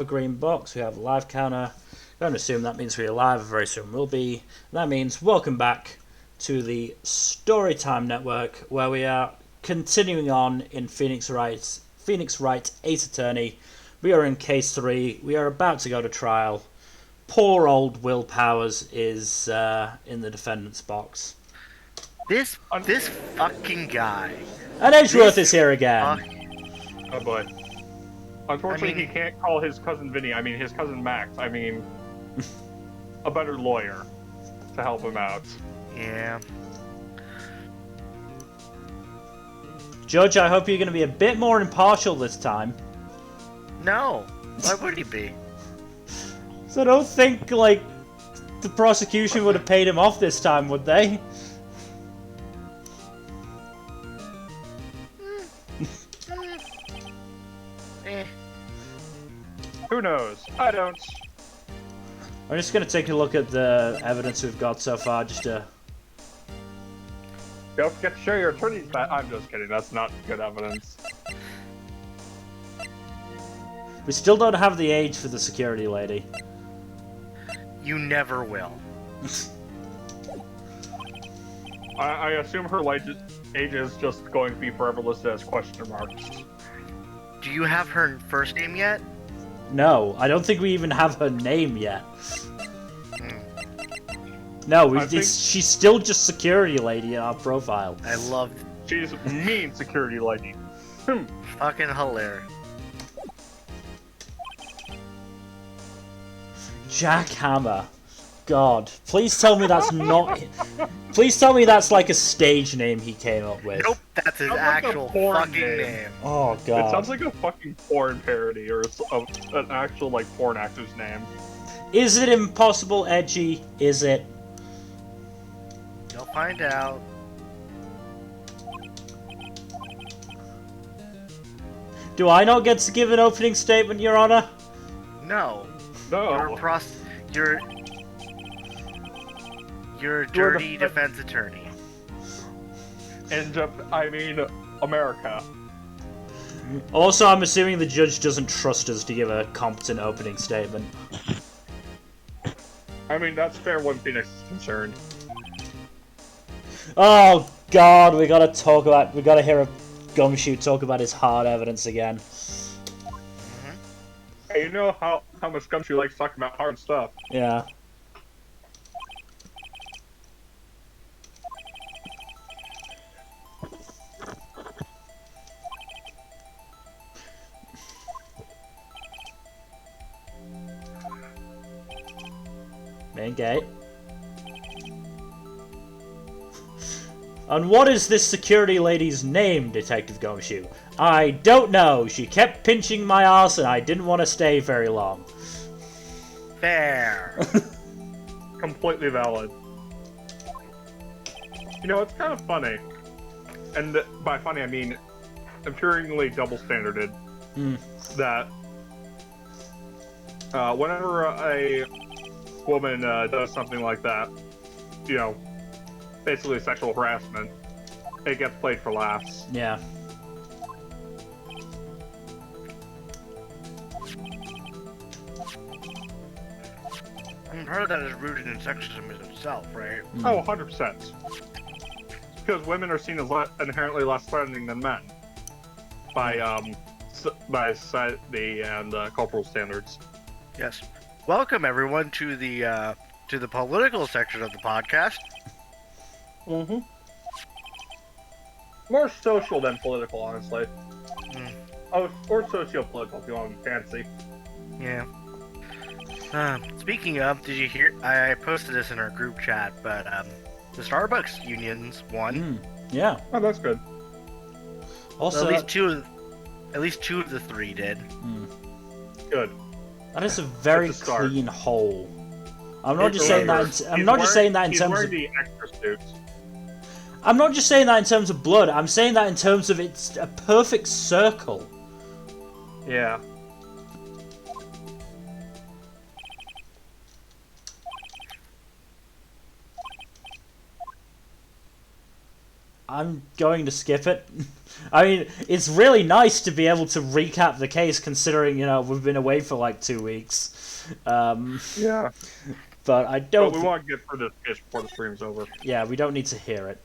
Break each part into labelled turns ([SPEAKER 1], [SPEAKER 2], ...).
[SPEAKER 1] A green box. We have a live counter. Don't assume that means we're live. Very soon will be. That means welcome back to the Storytime network, where we are continuing on in Phoenix Wright Ace Attorney. We are in case 3. We are about to go to trial. Poor old Will Powers is in the defendant's box.
[SPEAKER 2] This fucking guy.
[SPEAKER 1] And Edgeworth is here again.
[SPEAKER 3] Oh boy. Unfortunately, he can't call his cousin Vinny, his cousin Max, a better lawyer to help him out.
[SPEAKER 2] Yeah.
[SPEAKER 1] Judge, I hope you're going to be a bit more impartial this time.
[SPEAKER 2] No. Why would he be?
[SPEAKER 1] So I don't think, the prosecution would have paid him off this time, would they?
[SPEAKER 3] Who knows? I don't.
[SPEAKER 1] I'm just going to take a look at the evidence we've got so far, just to...
[SPEAKER 3] Don't forget to show your attorney's badge. I'm just kidding, that's not good evidence.
[SPEAKER 1] We still don't have the age for the security lady.
[SPEAKER 2] You never will.
[SPEAKER 3] I assume her age is just going to be forever listed as question marks.
[SPEAKER 2] Do you have her first name yet?
[SPEAKER 1] No, I don't think we even have her name yet. No, she's still just security lady in our profile.
[SPEAKER 2] I love...
[SPEAKER 3] She's mean security lady.
[SPEAKER 2] Fucking hilarious.
[SPEAKER 1] Jack Hammer. God, please tell me that's not... Please tell me that's like a stage name he came up with.
[SPEAKER 2] Nope, that's his actual fucking name.
[SPEAKER 1] Oh, God.
[SPEAKER 3] It sounds like a fucking porn parody, or an actual, porn actor's name.
[SPEAKER 1] Is it impossible edgy? Is it?
[SPEAKER 2] You'll find out.
[SPEAKER 1] Do I not get to give an opening statement, Your Honor?
[SPEAKER 2] No.
[SPEAKER 3] No.
[SPEAKER 2] You're a dirty defense attorney.
[SPEAKER 3] And, America.
[SPEAKER 1] Also, I'm assuming the judge doesn't trust us to give a competent opening statement.
[SPEAKER 3] That's fair when Phoenix is concerned.
[SPEAKER 1] Oh, God, we gotta hear a gumshoe talk about his hard evidence again.
[SPEAKER 3] Hey, you know how much Gumshoe likes talking about hard stuff.
[SPEAKER 1] Yeah. Main gate. And what is this security lady's name, Detective Gumshoe? I don't know. She kept pinching my ass and I didn't want to stay very long.
[SPEAKER 2] Fair.
[SPEAKER 3] Completely valid. It's kind of funny. And by funny, I mean infuriatingly double-standarded. That whenever a woman does something like that, basically sexual harassment, it gets played for laughs.
[SPEAKER 1] Yeah.
[SPEAKER 2] Part of that is rooted in sexism itself, right?
[SPEAKER 3] Oh, 100%. Because women are seen as inherently less threatening than men by society and cultural standards.
[SPEAKER 2] Yes. Welcome everyone to the political section of the podcast.
[SPEAKER 3] More social than political, honestly. Oh, or socio-political if you want to be fancy.
[SPEAKER 2] Yeah. Speaking of, did you hear? I posted this in our group chat, but the Starbucks unions won.
[SPEAKER 1] Yeah.
[SPEAKER 3] Oh, that's good.
[SPEAKER 1] Also,
[SPEAKER 2] at least two of the 3 did.
[SPEAKER 3] Good.
[SPEAKER 1] That is a very clean hole. I'm not just saying that. I'm not just saying that in terms of
[SPEAKER 3] the extra suit.
[SPEAKER 1] I'm not just saying that in terms of blood. I'm saying that in terms of it's a perfect circle.
[SPEAKER 3] Yeah.
[SPEAKER 1] I'm going to skip it. I mean, it's really nice to be able to recap the case, considering we've been away for like 2 weeks.
[SPEAKER 3] Yeah.
[SPEAKER 1] But I don't.
[SPEAKER 3] But we want to get through this case before the stream's over.
[SPEAKER 1] Yeah, we don't need to hear it.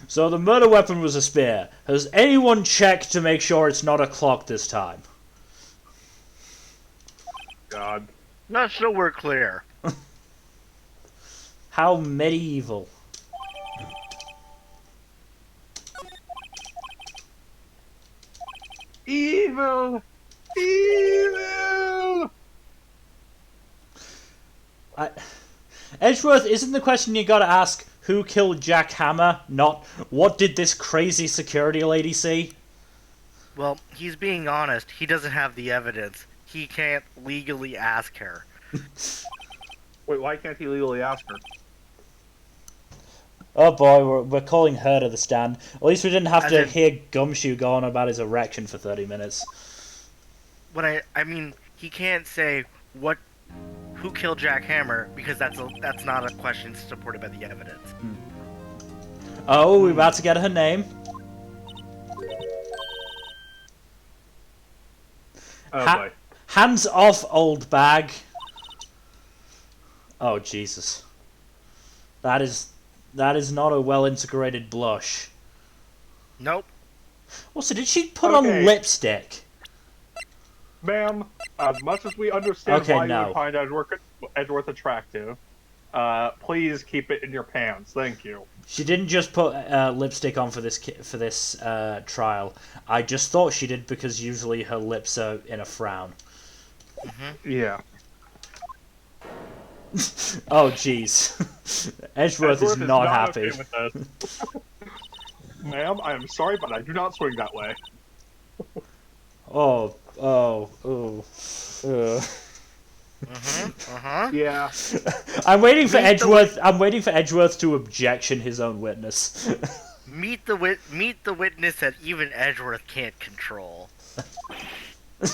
[SPEAKER 1] So the murder weapon was a spear. Has anyone checked to make sure it's not a clock this time?
[SPEAKER 3] God.
[SPEAKER 2] Not so we're clear.
[SPEAKER 1] How medieval.
[SPEAKER 3] Evil! Evil!
[SPEAKER 1] Edgeworth, isn't the question you gotta ask who killed Jack Hammer, not what did this crazy security lady see?
[SPEAKER 2] Well, he's being honest. He doesn't have the evidence. He can't legally ask her.
[SPEAKER 3] Wait, why can't he legally ask her?
[SPEAKER 1] Oh boy, we're calling her to the stand. At least we didn't have to hear Gumshoe go on about his erection for 30 minutes.
[SPEAKER 2] When I mean, he can't say who killed Jack Hammer because that's not a question supported by the evidence.
[SPEAKER 1] Oh, we're about to get her name.
[SPEAKER 3] Oh boy.
[SPEAKER 1] Hands off, old bag. Oh Jesus. That is not a well-integrated blush.
[SPEAKER 2] Nope.
[SPEAKER 1] Also, did she put on lipstick?
[SPEAKER 3] Ma'am, as much as we understand why
[SPEAKER 1] no.
[SPEAKER 3] you would find Edgeworth attractive, please keep it in your pants. Thank you.
[SPEAKER 1] She didn't just put lipstick on for this trial. I just thought she did because usually her lips are in a frown.
[SPEAKER 2] Mm-hmm.
[SPEAKER 3] Yeah.
[SPEAKER 1] Oh jeez. Edgeworth is not happy.
[SPEAKER 3] Okay with this. Ma'am, I am sorry, but I do not swing that way.
[SPEAKER 1] Oh.
[SPEAKER 3] Yeah.
[SPEAKER 1] I'm waiting for Edgeworth. I'm waiting for Edgeworth to objection his own witness.
[SPEAKER 2] Meet the witness that even Edgeworth can't control.
[SPEAKER 3] I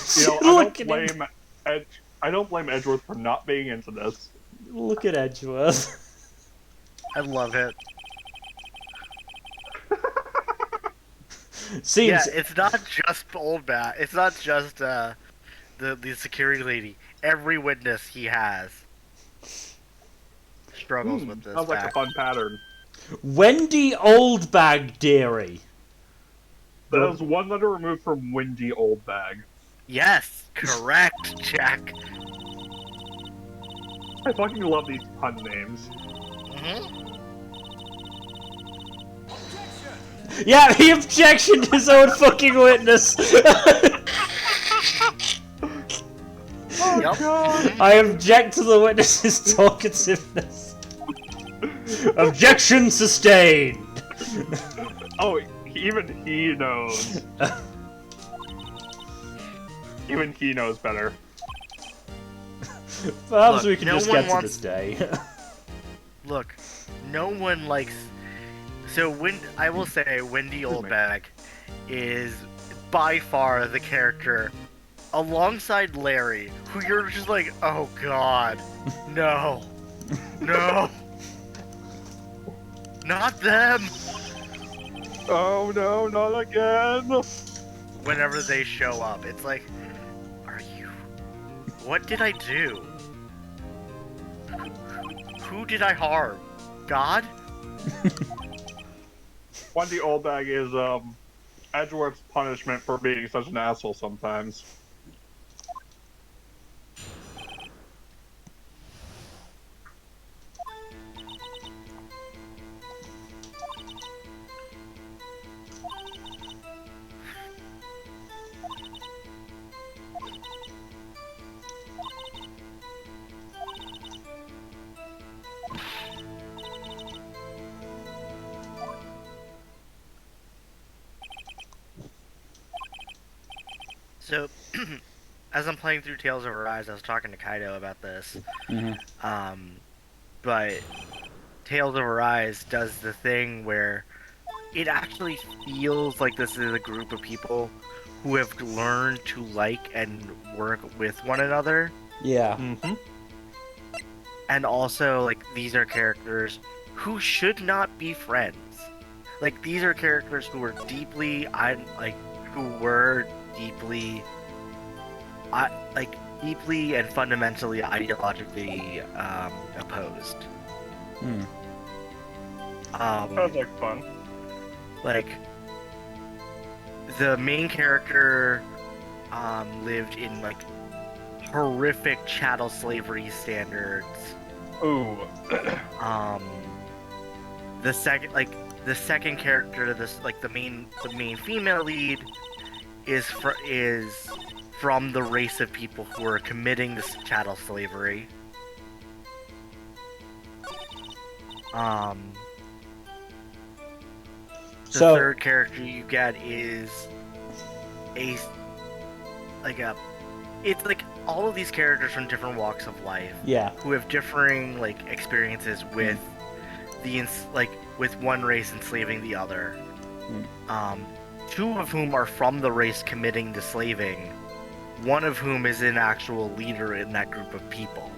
[SPEAKER 3] don't blame Edgeworth for not being into this.
[SPEAKER 1] Look at Edgeworth.
[SPEAKER 2] I love it.
[SPEAKER 1] Seems...
[SPEAKER 2] Yeah, it's not just old Bat. It's not just the security lady. Every witness he has struggles with this.
[SPEAKER 3] Sounds like a fun pattern.
[SPEAKER 1] Wendy Oldbag Deary.
[SPEAKER 3] That was one letter removed from Windy Oldbag.
[SPEAKER 2] Yes, correct, Jack.
[SPEAKER 3] I fucking love these pun names.
[SPEAKER 1] Yeah, he objectioned his own fucking witness.
[SPEAKER 2] Yep.
[SPEAKER 1] I object to the witness's talkativeness. Objection sustained.
[SPEAKER 3] Oh, even he knows. Even he knows better.
[SPEAKER 1] Perhaps
[SPEAKER 2] Look,
[SPEAKER 1] we can just get to this day.
[SPEAKER 2] Look, no one likes... So, I will say Wendy Oldbag is by far the character, alongside Larry, who you're just like, oh god, no, no, not them.
[SPEAKER 3] Oh no, not again!
[SPEAKER 2] Whenever they show up, it's like, what did I do? Who did I harm? God?
[SPEAKER 3] Wendy Oldbag is, Edgeworth's punishment for being such an asshole sometimes.
[SPEAKER 2] So, as I'm playing through Tales of Arise, I was talking to Kaido about this. But Tales of Arise does the thing where it actually feels like this is a group of people who have learned to like and work with one another.
[SPEAKER 1] Yeah.
[SPEAKER 2] And also, like, these are characters who should not be friends. Like, these are characters who are deeply, deeply and fundamentally ideologically opposed.
[SPEAKER 3] Sounds like fun.
[SPEAKER 2] Like, the main character lived in like horrific chattel slavery standards.
[SPEAKER 3] Ooh.
[SPEAKER 2] The second character, the main female lead, is from the race of people who are committing this chattel slavery. The third character you get is it's like all of these characters from different walks of life.
[SPEAKER 1] Yeah.
[SPEAKER 2] Who have differing like experiences with with one race enslaving the other. Two of whom are from the race committing the slaving. One of whom is an actual leader in that group of people.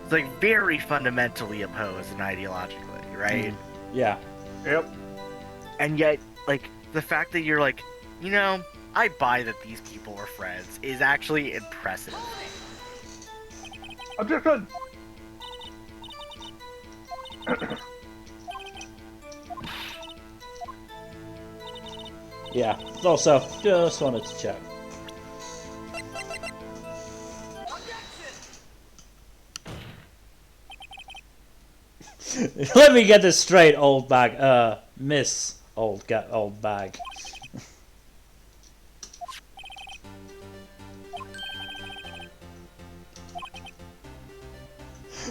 [SPEAKER 2] It's like very fundamentally opposed and ideologically, right?
[SPEAKER 1] Yeah.
[SPEAKER 3] Yep.
[SPEAKER 2] And yet, like, the fact that you're like, you know, I buy that these people are friends is actually impressive.
[SPEAKER 3] Objection!
[SPEAKER 1] Yeah. Also, just wanted to check. Let me get this straight, old bag. Miss old bag.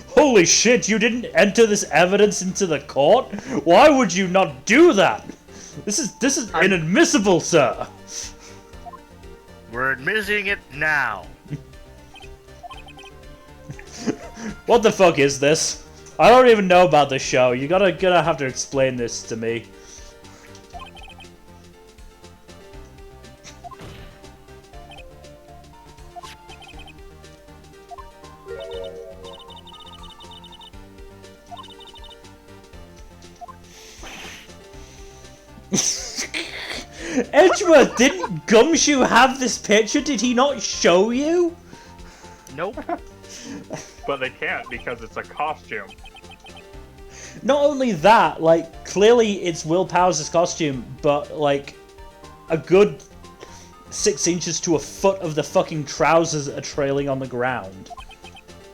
[SPEAKER 1] Holy shit, you didn't enter this evidence into the court? Why would you not do that? This is inadmissible, sir.
[SPEAKER 2] We're admitting it now.
[SPEAKER 1] What the fuck is this? I don't even know about the show. You're gonna have to explain this to me. Edgeworth, didn't Gumshoe have this picture? Did he not show you?
[SPEAKER 2] Nope.
[SPEAKER 3] But they can't because it's a costume.
[SPEAKER 1] Not only that, like, clearly it's Will Powers' costume, but, like, a good 6 inches to a foot of the fucking trousers are trailing on the ground.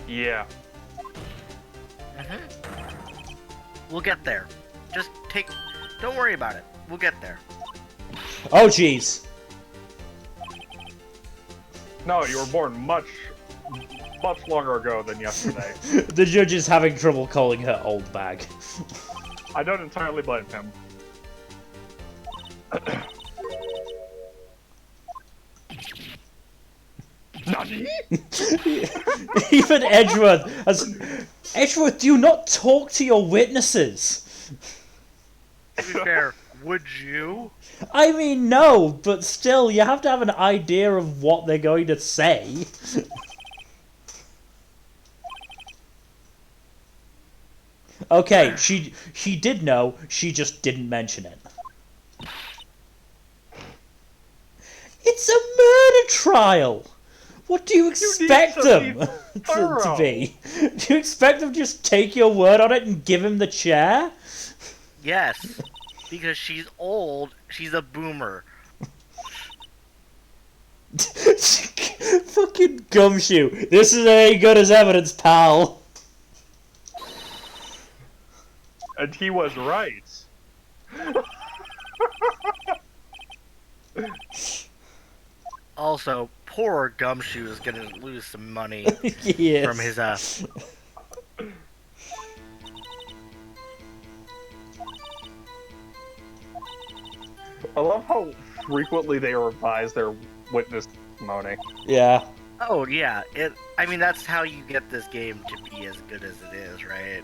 [SPEAKER 3] Yeah.
[SPEAKER 2] We'll get there. Don't worry about it. We'll get there.
[SPEAKER 1] Oh, jeez.
[SPEAKER 3] No, you were born much longer ago than yesterday.
[SPEAKER 1] The judge is having trouble calling her old bag.
[SPEAKER 3] I don't entirely blame him. Nani?
[SPEAKER 1] Even Edgeworth, do you not talk to your witnesses?
[SPEAKER 2] To be fair, would you?
[SPEAKER 1] I mean, no, but still, you have to have an idea of what they're going to say. Okay, she did know, she just didn't mention it. It's a murder trial! What do you expect them to be? Do you expect them to just take your word on it and give him the chair?
[SPEAKER 2] Yes, because she's old, she's a boomer.
[SPEAKER 1] Fucking Gumshoe. This is as good as evidence, pal.
[SPEAKER 3] And he was right.
[SPEAKER 2] Also, poor Gumshoe is gonna lose some money
[SPEAKER 1] Yes.
[SPEAKER 2] from his
[SPEAKER 3] I love how frequently they revise their witness testimony.
[SPEAKER 1] Yeah.
[SPEAKER 2] Oh yeah, I mean that's how you get this game to be as good as it is, right?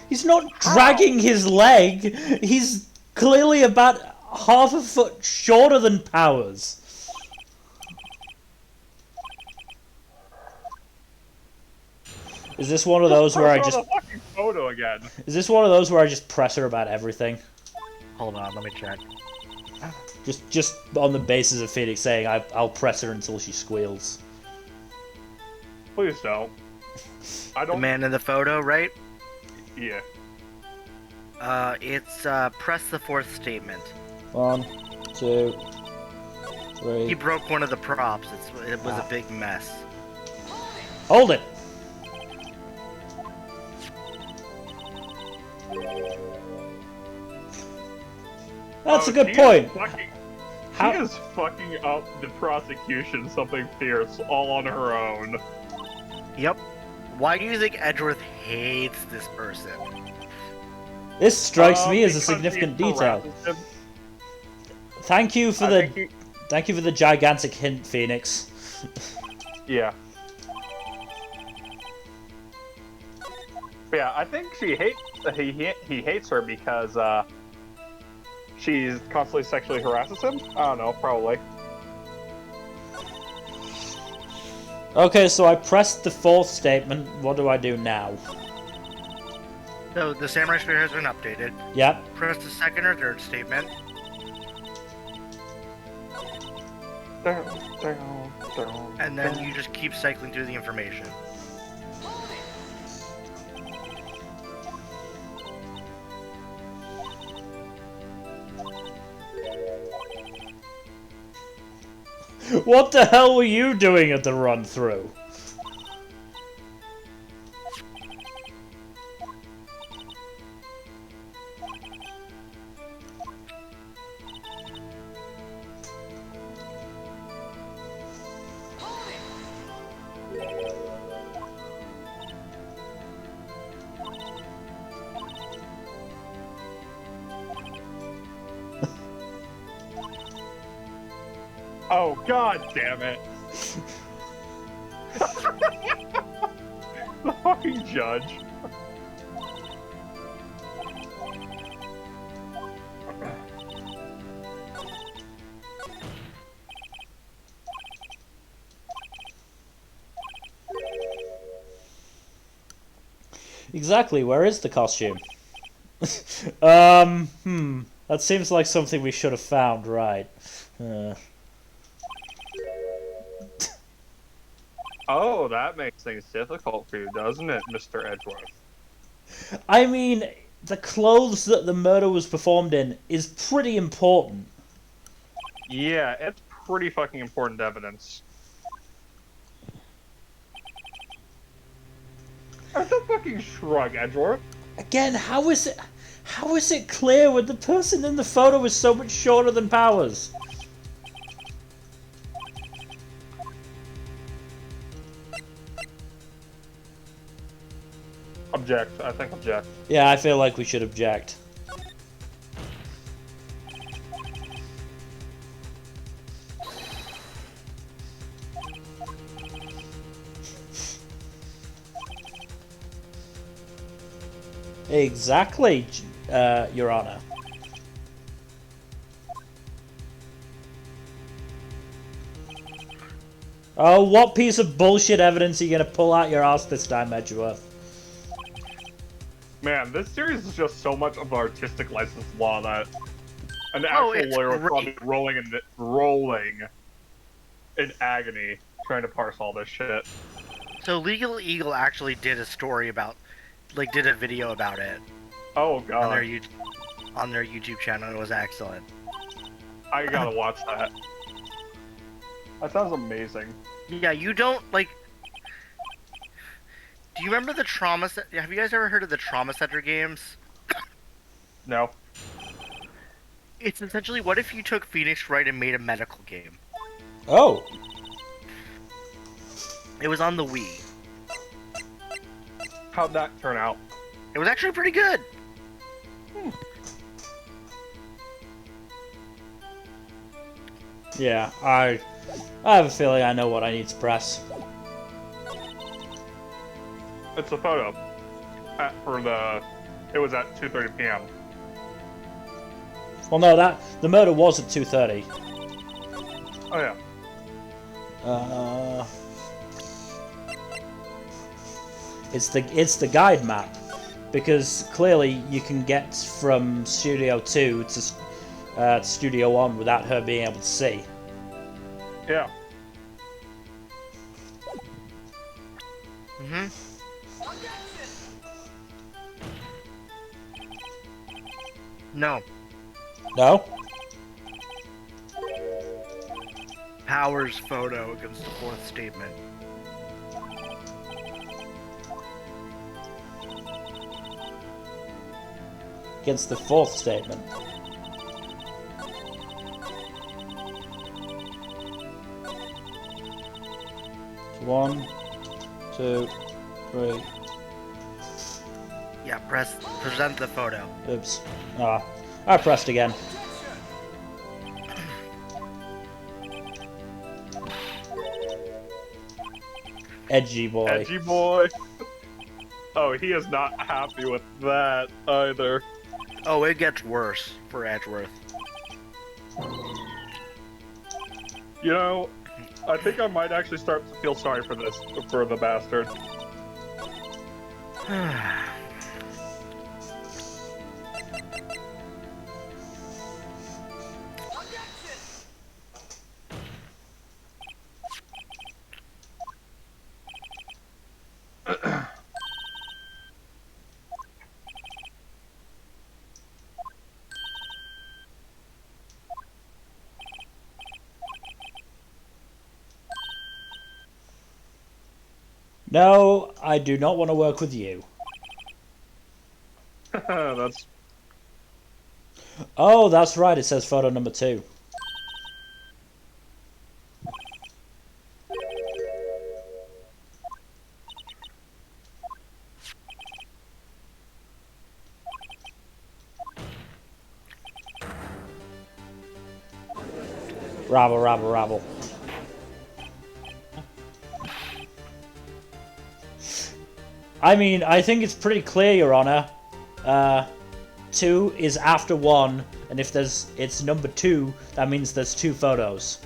[SPEAKER 1] He's not dragging his leg. He's clearly about half a foot shorter than Powers. Is this one of those where I
[SPEAKER 3] Press
[SPEAKER 1] just...
[SPEAKER 3] her on the fucking photo again.
[SPEAKER 1] Is this one of those where I just press her about everything?
[SPEAKER 2] Hold on, let me check.
[SPEAKER 1] Just on the basis of Phoenix saying I'll press her until she squeals.
[SPEAKER 3] Please don't. I
[SPEAKER 2] The
[SPEAKER 3] don't.
[SPEAKER 2] man in the photo, right?
[SPEAKER 3] Yeah.
[SPEAKER 2] It's press the fourth statement.
[SPEAKER 1] 1, 2, 3.
[SPEAKER 2] He broke one of the props. It was a big mess.
[SPEAKER 1] Hold it! That's a good point.
[SPEAKER 3] She is fucking up the prosecution something fierce all on her own.
[SPEAKER 2] Yep. Why do you think Edgeworth hates this person?
[SPEAKER 1] This strikes me as a
[SPEAKER 3] Because
[SPEAKER 1] significant
[SPEAKER 3] he
[SPEAKER 1] detail.
[SPEAKER 3] harasses him.
[SPEAKER 1] Thank you for the gigantic hint, Phoenix.
[SPEAKER 3] Yeah. Yeah, I think he hates her because she's constantly sexually harasses him. I don't know, probably.
[SPEAKER 1] Okay, so I pressed the fourth statement. What do I do now?
[SPEAKER 2] So the Samurai Spear has been updated.
[SPEAKER 1] Yep.
[SPEAKER 2] Press the second or third statement. And then you just keep cycling through the information.
[SPEAKER 1] What the hell were you doing at the run-through?
[SPEAKER 3] Oh, god damn it. The fucking judge.
[SPEAKER 1] Exactly, where is the costume? That seems like something we should have found, right?
[SPEAKER 3] Oh, that makes things difficult for you, doesn't it, Mr. Edgeworth?
[SPEAKER 1] I mean, the clothes that the murder was performed in is pretty important.
[SPEAKER 3] Yeah, it's pretty fucking important evidence. That's a fucking shrug, Edgeworth.
[SPEAKER 1] Again, how is it clear when the person in the photo is so much shorter than Powers?
[SPEAKER 3] Object. I think object.
[SPEAKER 1] Yeah, I feel like we should object. Exactly, Your Honor. Oh, what piece of bullshit evidence are you gonna pull out your ass this time, Edgeworth?
[SPEAKER 3] Man, this series is just so much of artistic license law that an actual lawyer would probably be rolling in agony trying to parse all this shit.
[SPEAKER 2] So Legal Eagle actually did a story about, did a video about it.
[SPEAKER 3] Oh god.
[SPEAKER 2] On their YouTube channel. It was excellent.
[SPEAKER 3] I gotta watch that. That sounds amazing.
[SPEAKER 2] Yeah, you don't, do you remember the Trauma Have you guys ever heard of the Trauma Center games?
[SPEAKER 3] No.
[SPEAKER 2] It's essentially, what if you took Phoenix Wright and made a medical game?
[SPEAKER 1] Oh.
[SPEAKER 2] It was on the Wii.
[SPEAKER 3] How'd that turn out?
[SPEAKER 2] It was actually pretty good.
[SPEAKER 1] Yeah, I have a feeling I know what I need to press.
[SPEAKER 3] It's a photo. It was at 2:30 p.m.
[SPEAKER 1] Well, no, the murder was at 2:30.
[SPEAKER 3] Oh yeah.
[SPEAKER 1] It's the guide map, because clearly you can get from Studio 2 to Studio 1 without her being able to see.
[SPEAKER 3] Yeah.
[SPEAKER 2] Mm-hmm. No.
[SPEAKER 1] No?
[SPEAKER 2] Powers photo against the fourth statement.
[SPEAKER 1] Against the fourth statement. One, two, three.
[SPEAKER 2] Yeah, present the photo.
[SPEAKER 1] Oops. Ah, I pressed again. Edgy boy.
[SPEAKER 3] Edgy boy. Oh, he is not happy with that either.
[SPEAKER 2] Oh, it gets worse for Edgeworth.
[SPEAKER 3] You know, I think I might actually start to feel sorry for the bastard.
[SPEAKER 1] No, I do not want to work with you.
[SPEAKER 3] That's...
[SPEAKER 1] Oh, that's right, it says photo number 2. Rabble, rabble, rabble. I mean, I think it's pretty clear, Your Honor. 2 is after 1, and if it's number 2, that means there's 2 photos.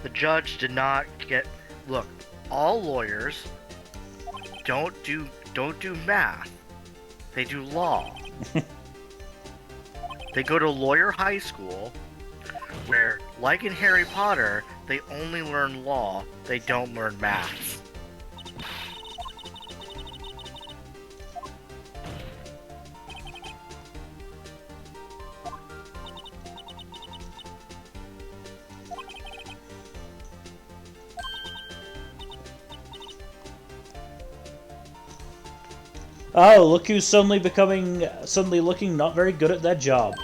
[SPEAKER 2] The judge did not get... Look, all lawyers don't do math. They do law. They go to lawyer high school, where, like in Harry Potter, they only learn law, they don't learn maths.
[SPEAKER 1] Oh, look who's suddenly looking not very good at their job.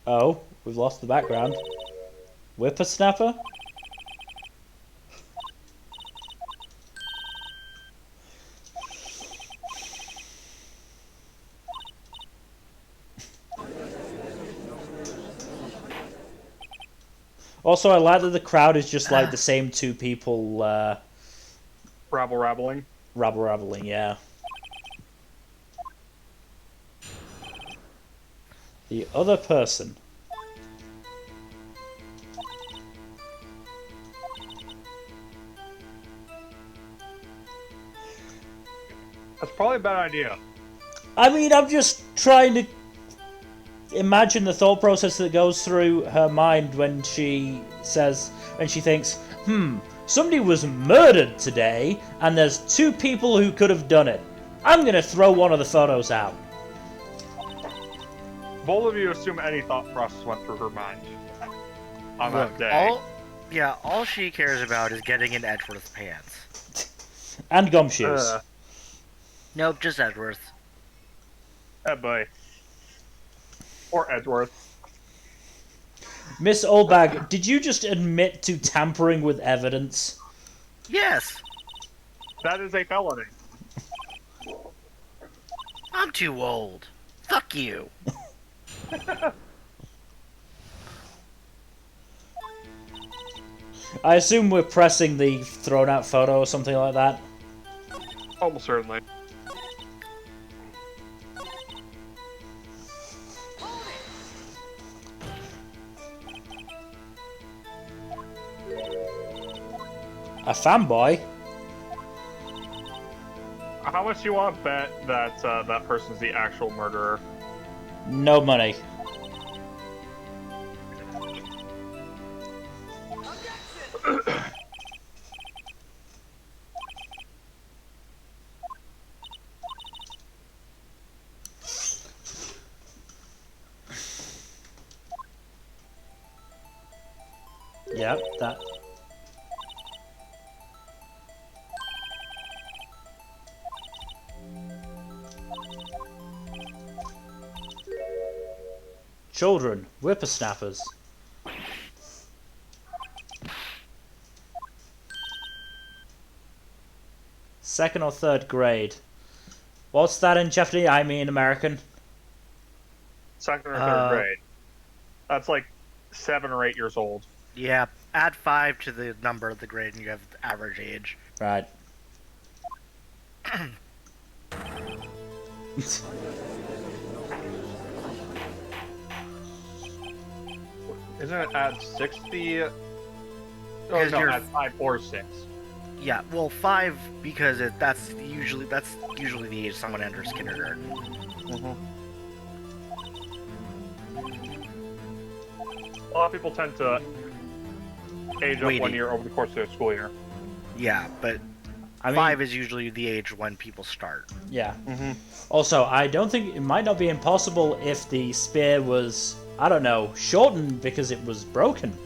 [SPEAKER 1] Oh, we've lost the background. Whippersnapper? Also, I like that the crowd is just like the same 2 people,
[SPEAKER 3] Rabbling.
[SPEAKER 1] Rabbling, yeah. The other person.
[SPEAKER 3] That's probably a bad idea.
[SPEAKER 1] I mean, I'm just trying to imagine the thought process that goes through her mind when she thinks, somebody was murdered today, and there's 2 people who could have done it. I'm gonna throw one of the photos out.
[SPEAKER 3] Both of you assume any thought process went through her mind on that day.
[SPEAKER 2] All she cares about is getting in Edgeworth's pants.
[SPEAKER 1] And gumshoes.
[SPEAKER 2] Nope, just Edgeworth.
[SPEAKER 3] Oh boy. Or Edgeworth.
[SPEAKER 1] Miss Oldbag, did you just admit to tampering with evidence?
[SPEAKER 2] Yes.
[SPEAKER 3] That is a felony.
[SPEAKER 2] I'm too old. Fuck you.
[SPEAKER 1] I assume we're pressing the thrown out photo or something like that.
[SPEAKER 3] Almost certainly.
[SPEAKER 1] A fanboy?
[SPEAKER 3] How much do you want to bet that that person's the actual murderer?
[SPEAKER 1] No money. Yep, that. Children, whippersnappers. Second or third grade. What's that in Japanese? I mean American.
[SPEAKER 3] Second or third grade. That's like 7 or 8 years old.
[SPEAKER 2] Yeah, add 5 to the number of the grade and you have the average age.
[SPEAKER 1] Right.
[SPEAKER 3] Isn't it at 60? Oh, no, at 5 or 6.
[SPEAKER 2] Yeah, well, 5 because that's usually the age someone enters kindergarten.
[SPEAKER 3] A lot of people tend to age up 1 year over the course of their school year.
[SPEAKER 2] Yeah, but 5 is usually the age when people start.
[SPEAKER 1] Yeah. Also, I don't think it might not be impossible if the spear was, I don't know, shortened because it was broken.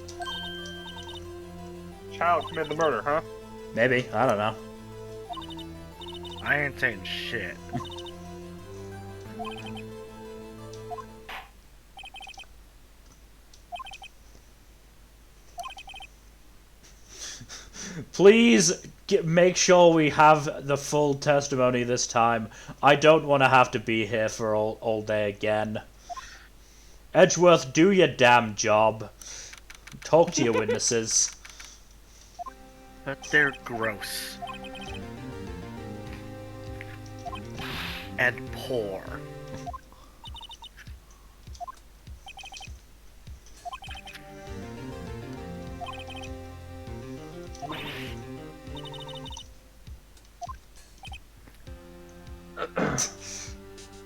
[SPEAKER 3] Child committed the murder, huh?
[SPEAKER 1] Maybe. I don't know.
[SPEAKER 2] I ain't saying shit.
[SPEAKER 1] Please make sure we have the full testimony this time. I don't want to have to be here for all day again. Edgeworth, do your damn job. Talk to your witnesses.
[SPEAKER 2] But they're gross. And poor.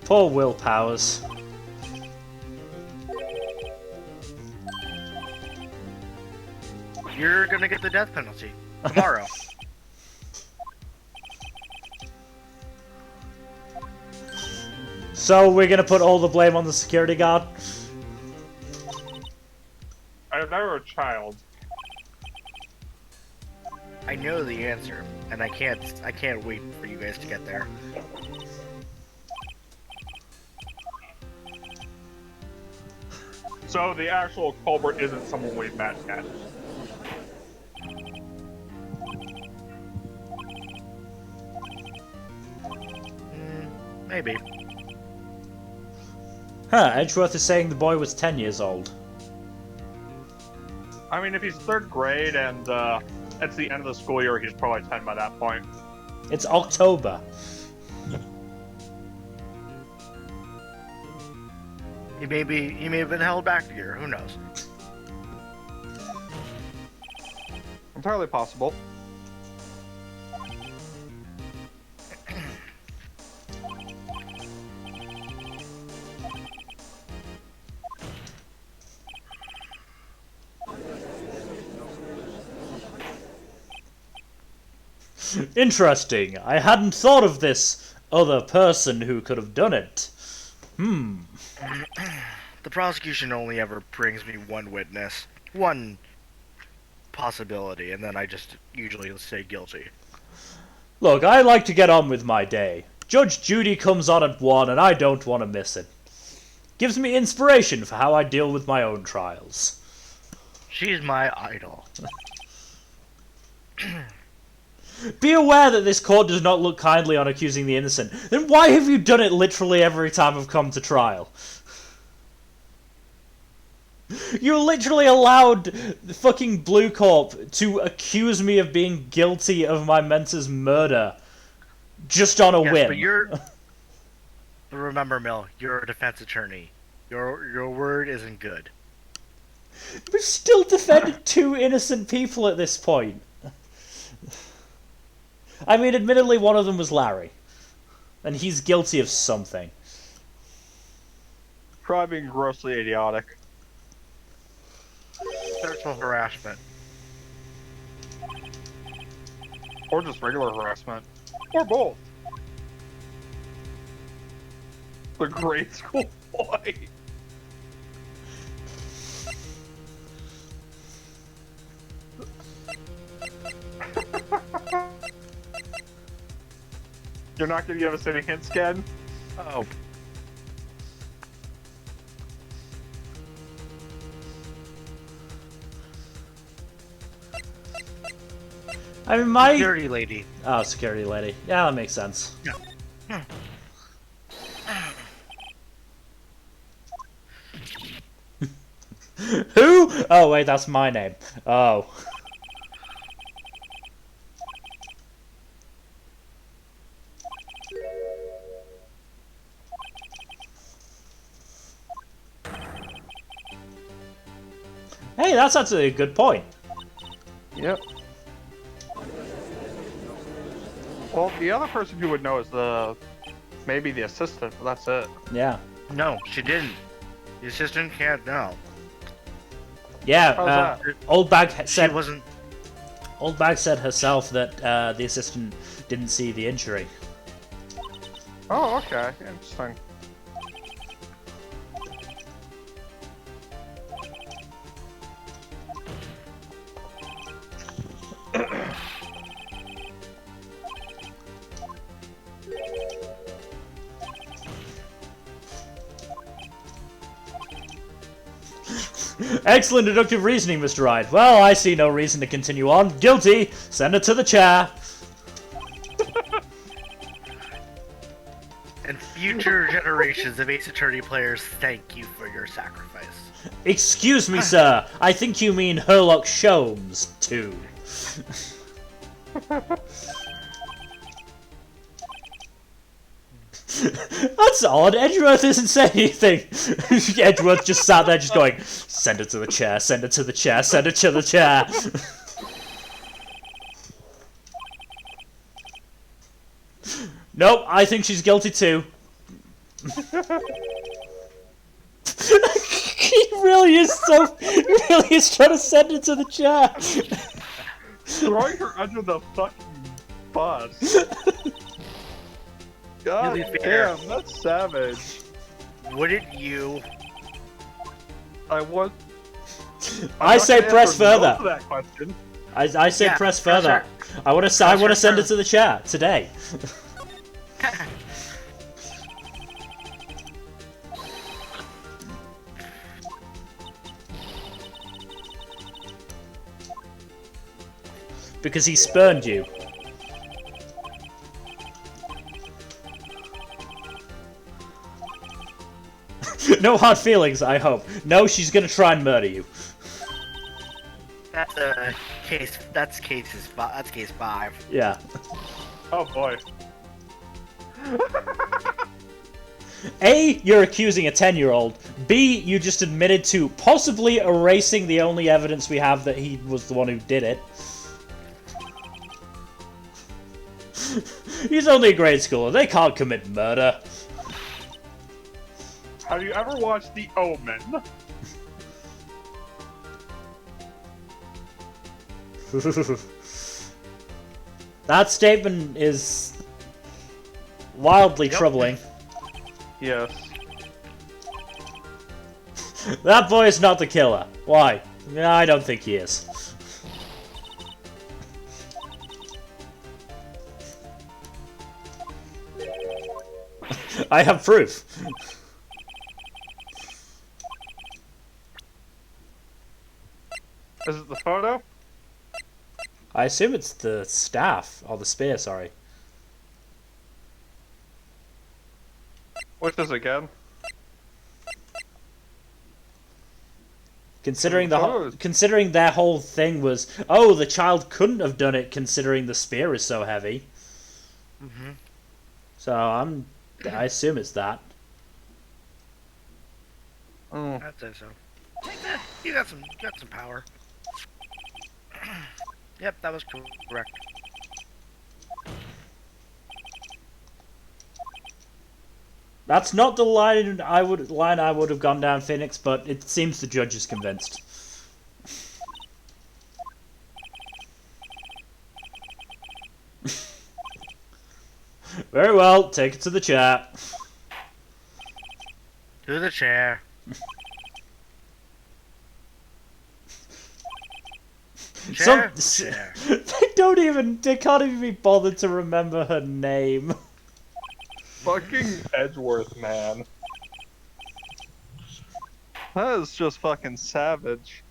[SPEAKER 1] Poor Will Powers.
[SPEAKER 2] You're gonna get the death penalty tomorrow.
[SPEAKER 1] So we're gonna put all the blame on the security guard?
[SPEAKER 3] If I were a child.
[SPEAKER 2] I know the answer, and I can't wait for you guys to get there.
[SPEAKER 3] So the actual culprit isn't someone we've met yet.
[SPEAKER 2] Maybe.
[SPEAKER 1] Huh, Edgeworth is saying the boy was 10 years old.
[SPEAKER 3] I mean, if he's 3rd grade and it's the end of the school year, he's probably 10 by that point.
[SPEAKER 1] It's October.
[SPEAKER 2] He may have been held back a year. Who knows?
[SPEAKER 3] Entirely possible.
[SPEAKER 1] Interesting. I hadn't thought of this other person who could have done it.
[SPEAKER 2] The prosecution only ever brings me one witness, one possibility, and then I just usually say guilty.
[SPEAKER 1] Look, I like to get on with my day. Judge Judy comes on at 1 and I don't want to miss it. Gives me inspiration for how I deal with my own trials.
[SPEAKER 2] She's my idol.
[SPEAKER 1] Be aware that this court does not look kindly on accusing the innocent. Then why have you done it literally every time I've come to trial? You literally allowed the fucking Blue Corp to accuse me of being guilty of my mentor's murder. Just on a whim.
[SPEAKER 2] But you're... Remember, Mill, you're a defense attorney. Your word isn't good.
[SPEAKER 1] We've still defended 2 innocent people at this point. I mean, admittedly, one of them was Larry. And he's guilty of something.
[SPEAKER 3] Probably being grossly idiotic.
[SPEAKER 2] Sexual harassment.
[SPEAKER 3] Or just regular harassment. Or both. The grade school boy. You're not going to give us any hints, Ken?
[SPEAKER 2] Oh.
[SPEAKER 1] I mean, my...
[SPEAKER 2] Security lady.
[SPEAKER 1] Oh, security lady. Yeah, that makes sense. Who? Oh, wait, that's my name. Oh. Hey, that's actually a good point.
[SPEAKER 3] Yep. Well, the other person who would know is maybe the assistant, but that's it.
[SPEAKER 1] Yeah.
[SPEAKER 2] No, she didn't. The assistant can't know.
[SPEAKER 1] Yeah,
[SPEAKER 3] How's that?
[SPEAKER 1] Old Bag
[SPEAKER 2] She
[SPEAKER 1] said
[SPEAKER 2] wasn't.
[SPEAKER 1] Old Bag said herself that the assistant didn't see the injury.
[SPEAKER 3] Oh, okay. Interesting.
[SPEAKER 1] Excellent deductive reasoning, Mr. Wright. Well, I see no reason to continue on. Guilty. Send it to the chair.
[SPEAKER 2] And future generations of Ace Attorney players, thank you for your sacrifice.
[SPEAKER 1] Excuse me, sir. I think you mean Herlock Sholmes, too. That's odd. Edgeworth isn't saying anything. Edgeworth just sat there just going, send it to the chair, send it to the chair, send it to the chair. Nope, I think she's guilty too. He really is trying to send it to the chair.
[SPEAKER 3] Throwing her under the fucking bus. God
[SPEAKER 2] To be fair.
[SPEAKER 3] damn, that's savage.
[SPEAKER 2] Wouldn't you?
[SPEAKER 1] I say press further.
[SPEAKER 3] No to that question.
[SPEAKER 1] I say
[SPEAKER 2] Yeah,
[SPEAKER 1] press
[SPEAKER 2] press
[SPEAKER 1] further.
[SPEAKER 2] her.
[SPEAKER 1] I want to send it to the chair today. Because he spurned you. No hard feelings, I hope. No, she's gonna try and murder you.
[SPEAKER 2] That's case. That's case 5.
[SPEAKER 1] Yeah.
[SPEAKER 3] Oh boy.
[SPEAKER 1] A, you're accusing a 10-year-old. B, you just admitted to possibly erasing the only evidence we have that he was the one who did it. He's only a grade schooler. They can't commit murder.
[SPEAKER 3] Have you ever watched The Omen?
[SPEAKER 1] That statement is wildly troubling.
[SPEAKER 3] Yes.
[SPEAKER 1] That boy is not the killer. Why? No, I don't think he is. I have proof.
[SPEAKER 3] Is it the photo?
[SPEAKER 1] I assume it's the staff, or the spear, sorry.
[SPEAKER 3] Which is it again?
[SPEAKER 1] Considering their whole thing was, oh, the child couldn't have done it considering the spear is so heavy.
[SPEAKER 2] Mm-hmm.
[SPEAKER 1] So I assume it's that.
[SPEAKER 3] Mm.
[SPEAKER 2] I'd say so. Take that. You got some power. Yep, that was correct.
[SPEAKER 1] That's not the line I would have gone down, Phoenix, but it seems the judge is convinced. Very well, take it to the chair.
[SPEAKER 2] To the chair. Chair. Chair.
[SPEAKER 1] They can't even be bothered to remember her name.
[SPEAKER 3] Fucking Edgeworth, man.
[SPEAKER 4] That is just fucking savage.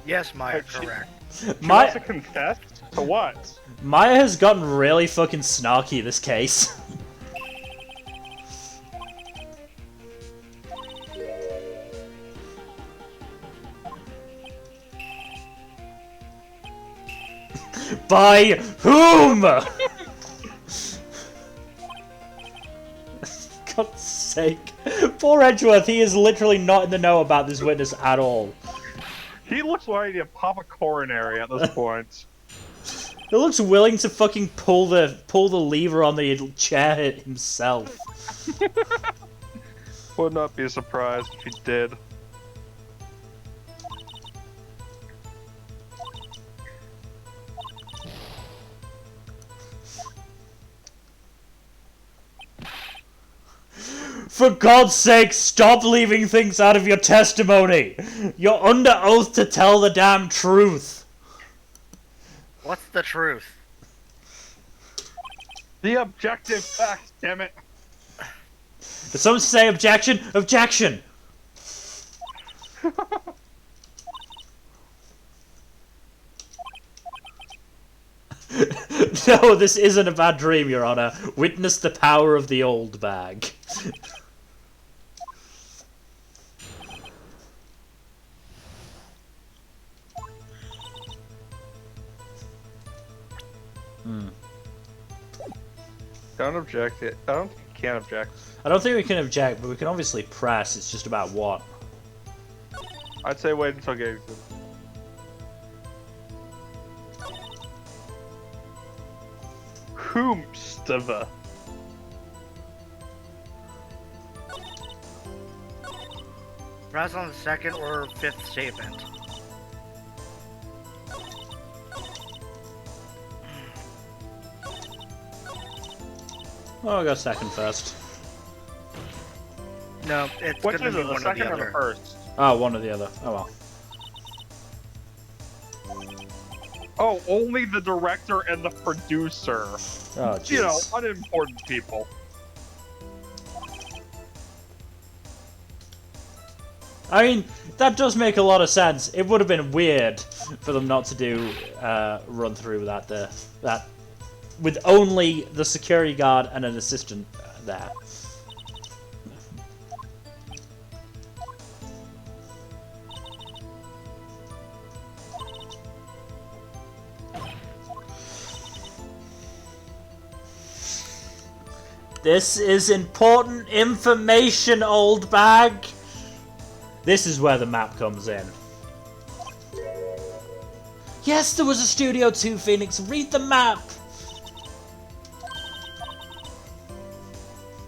[SPEAKER 2] Yes, Maya, correct.
[SPEAKER 3] She wants to confess to what?
[SPEAKER 1] Maya has gotten really fucking snarky this case. By whom? God's sake. Poor Edgeworth, he is literally not in the know about this witness at all.
[SPEAKER 3] He looks ready to pop a coronary at this point.
[SPEAKER 1] He looks willing to fucking pull the lever on the chair himself.
[SPEAKER 4] Would not be surprised if he did.
[SPEAKER 1] For God's sake, stop leaving things out of your testimony! You're under oath to tell the damn truth!
[SPEAKER 2] What's the truth?
[SPEAKER 3] The objective facts, damn it!
[SPEAKER 1] Did someone say objection? Objection! No, this isn't a bad dream, Your Honor. Witness the power of the old bag.
[SPEAKER 4] Don't object. I don't think you can object.
[SPEAKER 1] I don't think we can object, but we can obviously press. It's just about what.
[SPEAKER 4] I'd say wait until game.
[SPEAKER 3] Whomstava.
[SPEAKER 2] Press on the second or fifth statement.
[SPEAKER 1] Oh, I'll go second first.
[SPEAKER 2] No, it's
[SPEAKER 3] Which
[SPEAKER 2] gonna
[SPEAKER 3] is
[SPEAKER 2] be
[SPEAKER 3] it, the
[SPEAKER 2] one or
[SPEAKER 3] second
[SPEAKER 2] the
[SPEAKER 3] or the
[SPEAKER 2] other.
[SPEAKER 3] first?
[SPEAKER 1] Oh, one or the other. Oh well.
[SPEAKER 3] Oh, only the director and the producer.
[SPEAKER 1] Oh,
[SPEAKER 3] You know,
[SPEAKER 1] jeez.
[SPEAKER 3] unimportant people.
[SPEAKER 1] I mean, that does make a lot of sense. It would have been weird for them not to do run through without that with only the security guard and an assistant there. This is important information, old bag. This is where the map comes in. Yes, there was a Studio 2, Phoenix. Read the map.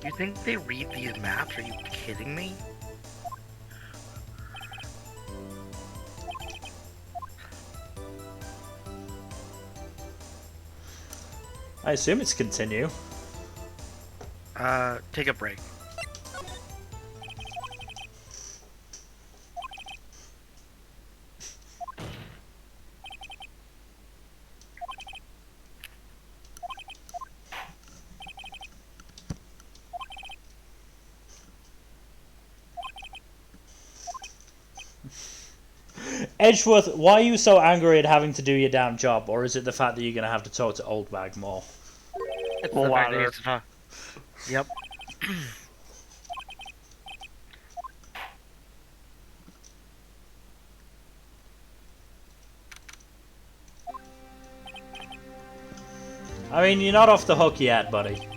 [SPEAKER 2] You think they read these maps? Are you kidding me?
[SPEAKER 1] I assume it's continue.
[SPEAKER 2] Take a break.
[SPEAKER 1] Edgeworth, why are you so angry at having to do your damn job? Or is it the fact that you're going to have to talk to Old Bag more?
[SPEAKER 2] It's
[SPEAKER 3] Well,
[SPEAKER 2] the fact that
[SPEAKER 3] ladder.
[SPEAKER 2] he has to talk. Yep.
[SPEAKER 1] I mean, you're not off the hook yet, buddy.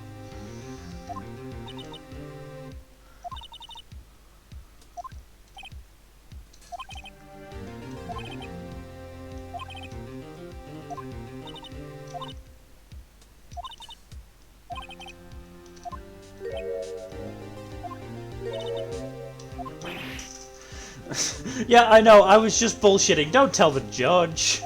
[SPEAKER 1] Yeah, I know, I was just bullshitting. Don't tell the judge.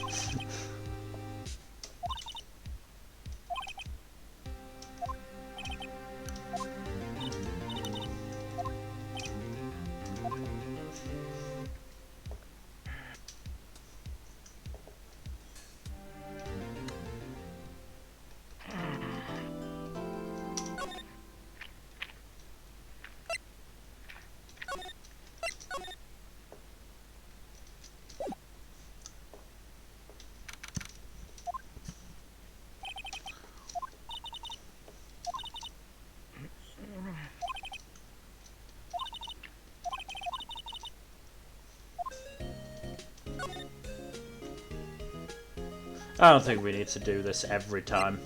[SPEAKER 1] I don't think we need to do this every time.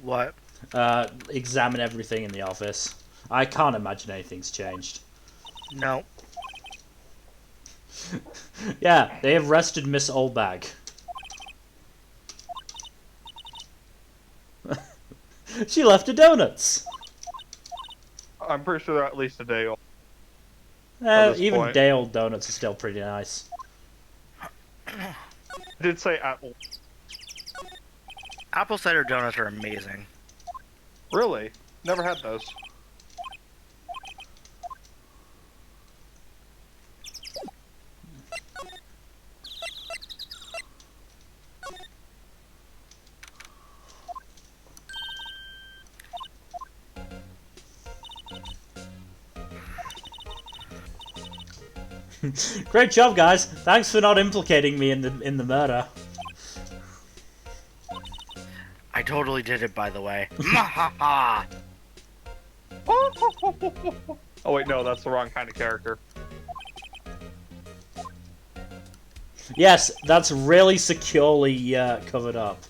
[SPEAKER 2] What?
[SPEAKER 1] Examine everything in the office. I can't imagine anything's changed.
[SPEAKER 2] No.
[SPEAKER 1] Yeah, they have arrested Miss Oldbag. She left her donuts.
[SPEAKER 4] I'm pretty sure they're at least a day old.
[SPEAKER 1] Even
[SPEAKER 4] point.
[SPEAKER 1] day-old donuts are still pretty nice.
[SPEAKER 4] I did say apple.
[SPEAKER 2] Apple cider donuts are amazing.
[SPEAKER 4] Really? Never had those.
[SPEAKER 1] Great job, guys. Thanks for not implicating me in the murder.
[SPEAKER 2] I totally did it, by the way. Mahaha!
[SPEAKER 4] Oh wait, no, that's the wrong kind of character.
[SPEAKER 1] Yes, that's really securely covered up.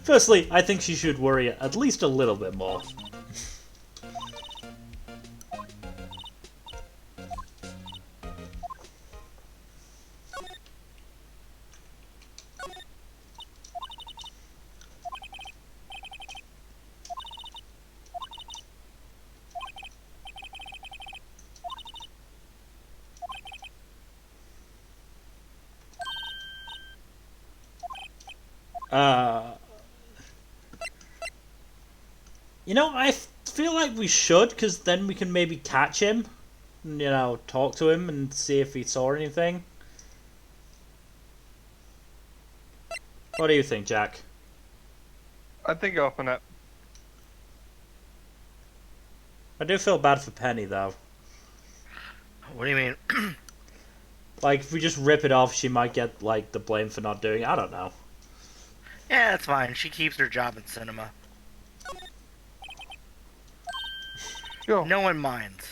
[SPEAKER 1] Firstly, I think she should worry at least a little bit more. You know, I feel like we should, because then we can maybe catch him, and, you know, talk to him and see if he saw anything. What do you think, Jack?
[SPEAKER 4] I think open it.
[SPEAKER 1] I do feel bad for Penny, though.
[SPEAKER 2] What do you mean?
[SPEAKER 1] Like, if we just rip it off, she might get, like, the blame for not doing it. I don't know.
[SPEAKER 2] Yeah, that's fine. She keeps her job in cinema.
[SPEAKER 4] Go.
[SPEAKER 2] No one minds.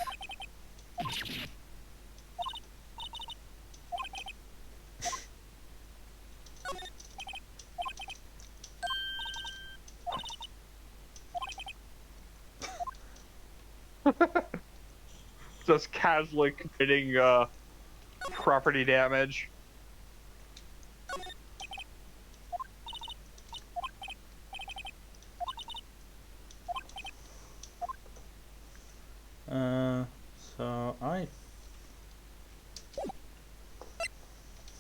[SPEAKER 4] Just casually committing property damage.
[SPEAKER 1] So I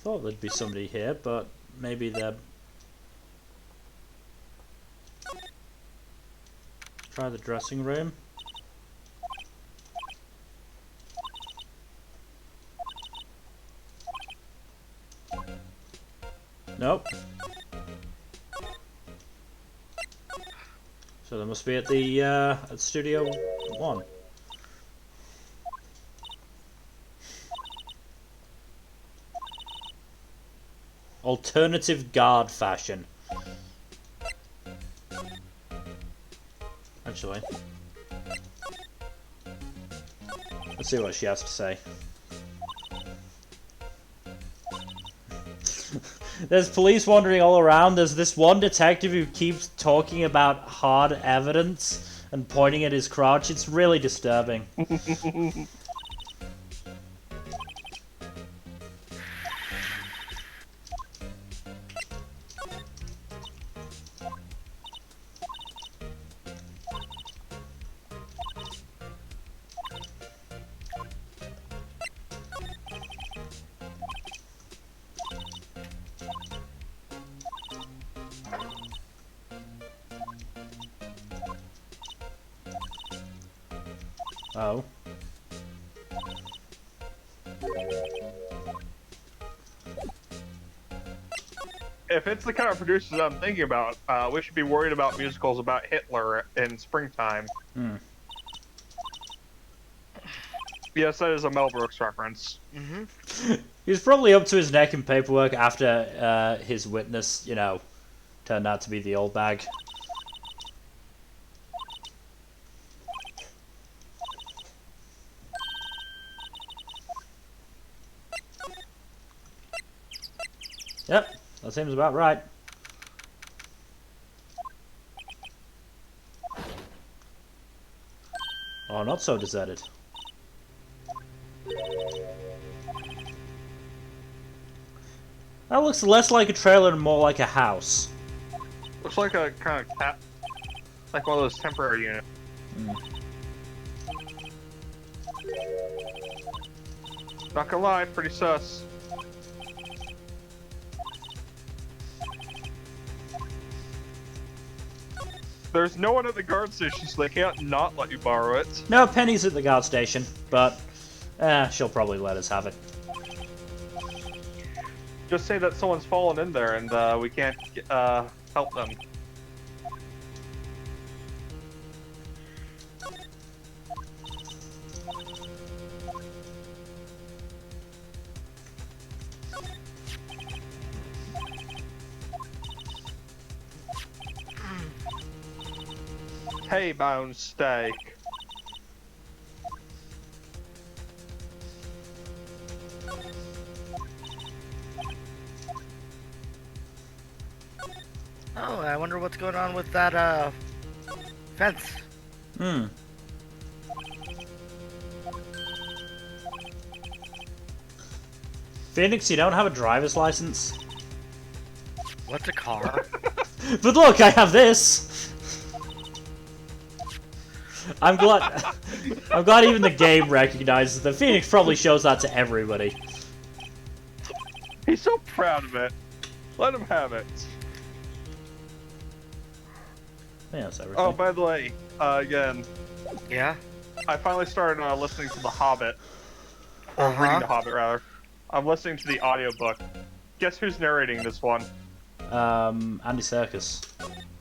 [SPEAKER 1] thought there'd be somebody here, but maybe they're... Try the dressing room. Nope. So they must be at the at Studio 1. Alternative guard fashion. Actually, let's see what she has to say. There's police wandering all around. There's this one detective who keeps talking about hard evidence and pointing at his crotch. It's really disturbing. Oh.
[SPEAKER 4] If it's the kind of producers I'm thinking about, we should be worried about musicals about Hitler in springtime.
[SPEAKER 1] Hmm.
[SPEAKER 4] Yes, that is a Mel Brooks reference.
[SPEAKER 1] He's probably up to his neck in paperwork after his witness, you know, turned out to be the old bag. Yep, that seems about right. Oh, not so deserted. That looks less like a trailer and more like a house.
[SPEAKER 4] Looks like a kind of cat, like one of those temporary units. Not gonna lie, pretty sus. There's no one at the guard station, so they can't not let you borrow it.
[SPEAKER 1] No, Penny's at the guard station, but she'll probably let us have it.
[SPEAKER 4] Just say that someone's fallen in there and we can't help them. Hay-bound steak.
[SPEAKER 2] Oh, I wonder what's going on with that, fence.
[SPEAKER 1] Hmm. Phoenix, you don't have a driver's license?
[SPEAKER 2] What's a car?
[SPEAKER 1] But look, I have this! I'm glad even the game recognizes that. Phoenix probably shows that to everybody.
[SPEAKER 4] He's so proud of it. Let him have it.
[SPEAKER 1] Yeah, that's everything.
[SPEAKER 4] Oh, by the way, again,
[SPEAKER 2] Yeah?
[SPEAKER 4] I finally started listening to The Hobbit. Or reading The Hobbit, rather. I'm listening to the audiobook. Guess who's narrating this one?
[SPEAKER 1] Andy Serkis.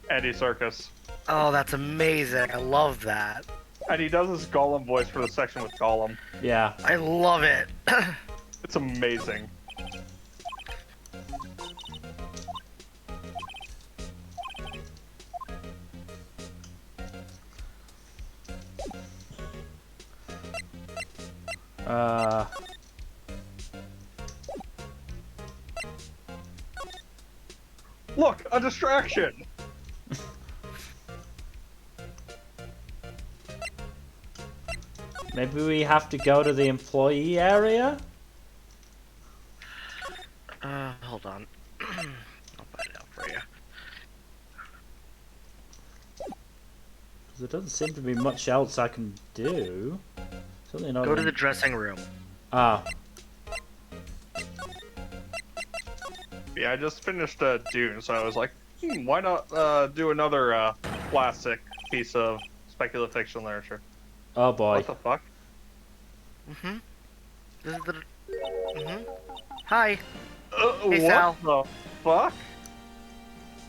[SPEAKER 4] Andy Serkis.
[SPEAKER 2] Oh, that's amazing. I love that.
[SPEAKER 4] And he does his Gollum voice for the section with Gollum.
[SPEAKER 1] Yeah.
[SPEAKER 2] I love it.
[SPEAKER 4] It's amazing. Look, a distraction!
[SPEAKER 1] Maybe we have to go to the employee area?
[SPEAKER 2] Hold on. I'll find it out for you.
[SPEAKER 1] Because there doesn't seem to be much else I can do. Certainly not.
[SPEAKER 2] Go to the dressing room.
[SPEAKER 1] Ah.
[SPEAKER 4] Yeah, I just finished Dune, so I was like, why not do another classic piece of speculative fiction literature?
[SPEAKER 1] Oh boy.
[SPEAKER 4] What the fuck?
[SPEAKER 2] This is the... Hi. Hey,
[SPEAKER 4] what
[SPEAKER 2] Sal.
[SPEAKER 4] the fuck?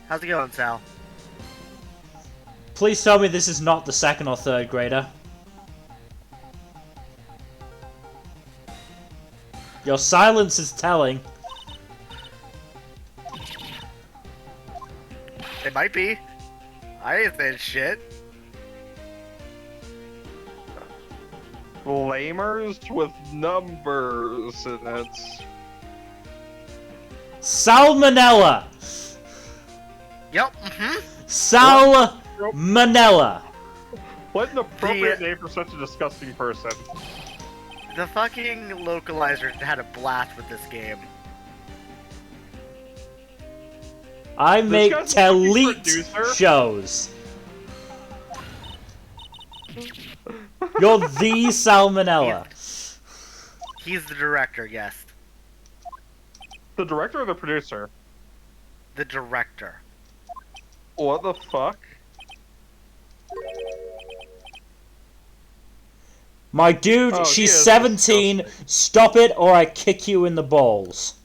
[SPEAKER 2] How's it going, Sal?
[SPEAKER 1] Please tell me this is not the second or third grader. Your silence is telling.
[SPEAKER 2] It might be. I ain't saying shit.
[SPEAKER 4] Flamers with numbers in it.
[SPEAKER 1] Salmonella!
[SPEAKER 2] Yep,
[SPEAKER 1] Salmonella!
[SPEAKER 4] What an appropriate name for such a disgusting person.
[SPEAKER 2] The fucking localizer had a blast with this game.
[SPEAKER 1] I make
[SPEAKER 4] guy's a fucking
[SPEAKER 1] Telete
[SPEAKER 4] producer?
[SPEAKER 1] shows. You're the Salmonella.
[SPEAKER 2] He's the director, yes.
[SPEAKER 4] The director or the producer?
[SPEAKER 2] The director.
[SPEAKER 4] What the fuck?
[SPEAKER 1] My dude,
[SPEAKER 3] Oh,
[SPEAKER 1] she's
[SPEAKER 3] he is
[SPEAKER 1] 17.
[SPEAKER 3] disgusting.
[SPEAKER 1] Stop it, or I kick you in the balls.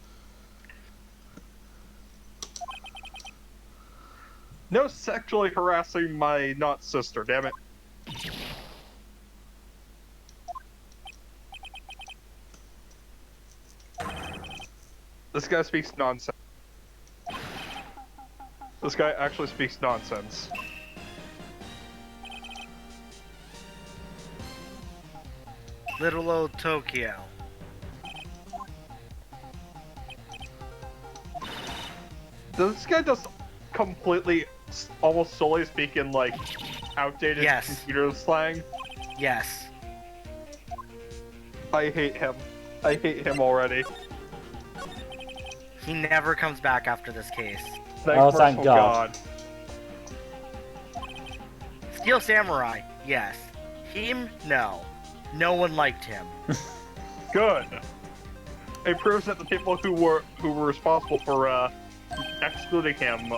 [SPEAKER 3] No sexually harassing my not sister, damn it. This guy speaks nonsense. This guy actually speaks nonsense.
[SPEAKER 2] Little old Tokyo.
[SPEAKER 3] Does this guy just completely, almost solely speak in, like, outdated
[SPEAKER 2] Yes.
[SPEAKER 3] computer slang?
[SPEAKER 2] Yes.
[SPEAKER 3] I hate him. I hate him already.
[SPEAKER 2] He never comes back after this case.
[SPEAKER 3] Thank
[SPEAKER 1] Oh, thank
[SPEAKER 3] merciful
[SPEAKER 1] God.
[SPEAKER 2] Steel Samurai, yes. Him, no. No one liked him.
[SPEAKER 3] Good. It proves that the people who were responsible for excluding him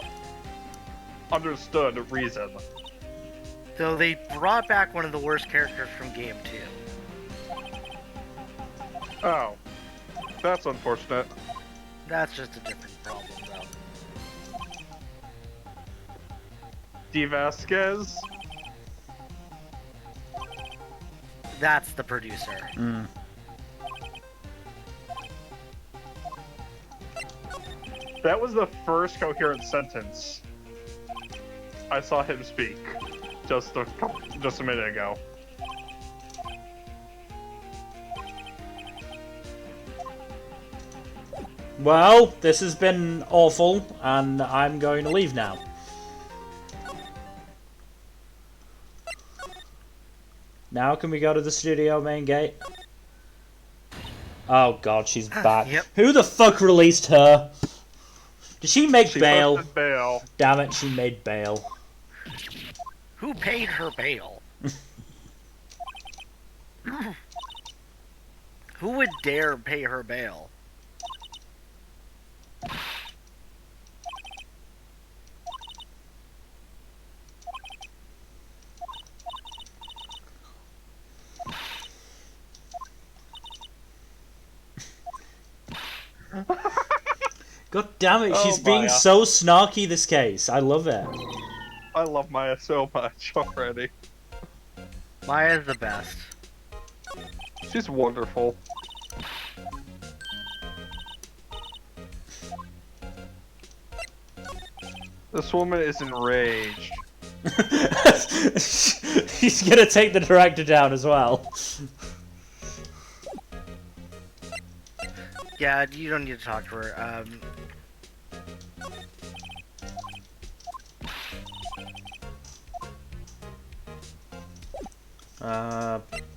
[SPEAKER 3] understood the reason.
[SPEAKER 2] So they brought back one of the worst characters from Game 2.
[SPEAKER 3] Oh, that's unfortunate.
[SPEAKER 2] That's just a different problem, though.
[SPEAKER 3] D. Vasquez.
[SPEAKER 2] That's the producer.
[SPEAKER 1] Mm.
[SPEAKER 3] That was the first coherent sentence I saw him speak just a minute ago.
[SPEAKER 1] Well, this has been awful, and I'm going to leave now. Now can we go to the studio main gate? Oh god, she's back.
[SPEAKER 2] Yep.
[SPEAKER 1] Who the fuck released her? Did she make
[SPEAKER 3] She
[SPEAKER 1] bail?
[SPEAKER 3] posted bail.
[SPEAKER 1] Damn it, she made bail.
[SPEAKER 2] Who paid her bail? Who would dare pay her bail?
[SPEAKER 1] God damn it,
[SPEAKER 3] Oh,
[SPEAKER 1] she's being
[SPEAKER 3] Maya.
[SPEAKER 1] so snarky this case. I love it.
[SPEAKER 3] I love Maya so much already.
[SPEAKER 2] Maya's the best.
[SPEAKER 3] She's wonderful. This woman is enraged.
[SPEAKER 1] He's gonna take the director down as well.
[SPEAKER 2] Yeah, you don't need to talk to her.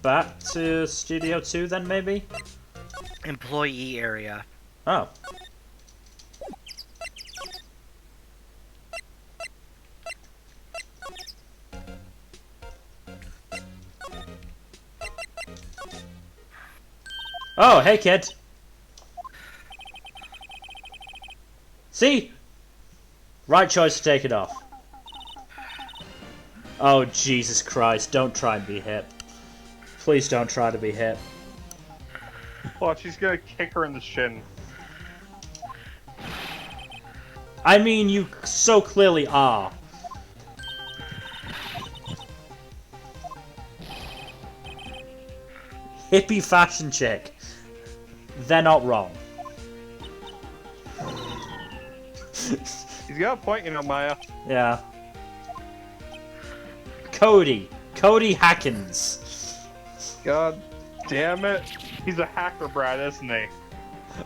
[SPEAKER 1] Back to Studio 2 then, maybe?
[SPEAKER 2] Employee area.
[SPEAKER 1] Oh. Oh, hey kid. See? Right choice to take it off. Oh, Jesus Christ, don't try and be hip. Please don't try to be hip.
[SPEAKER 3] Well, she's gonna kick her in the shin.
[SPEAKER 1] I mean, you so clearly are. Hippie fashion chick. They're not wrong.
[SPEAKER 3] He's got a point, you know, Maya.
[SPEAKER 1] Yeah. Cody. Cody Hackins.
[SPEAKER 3] God damn it. He's a hacker brat, isn't he?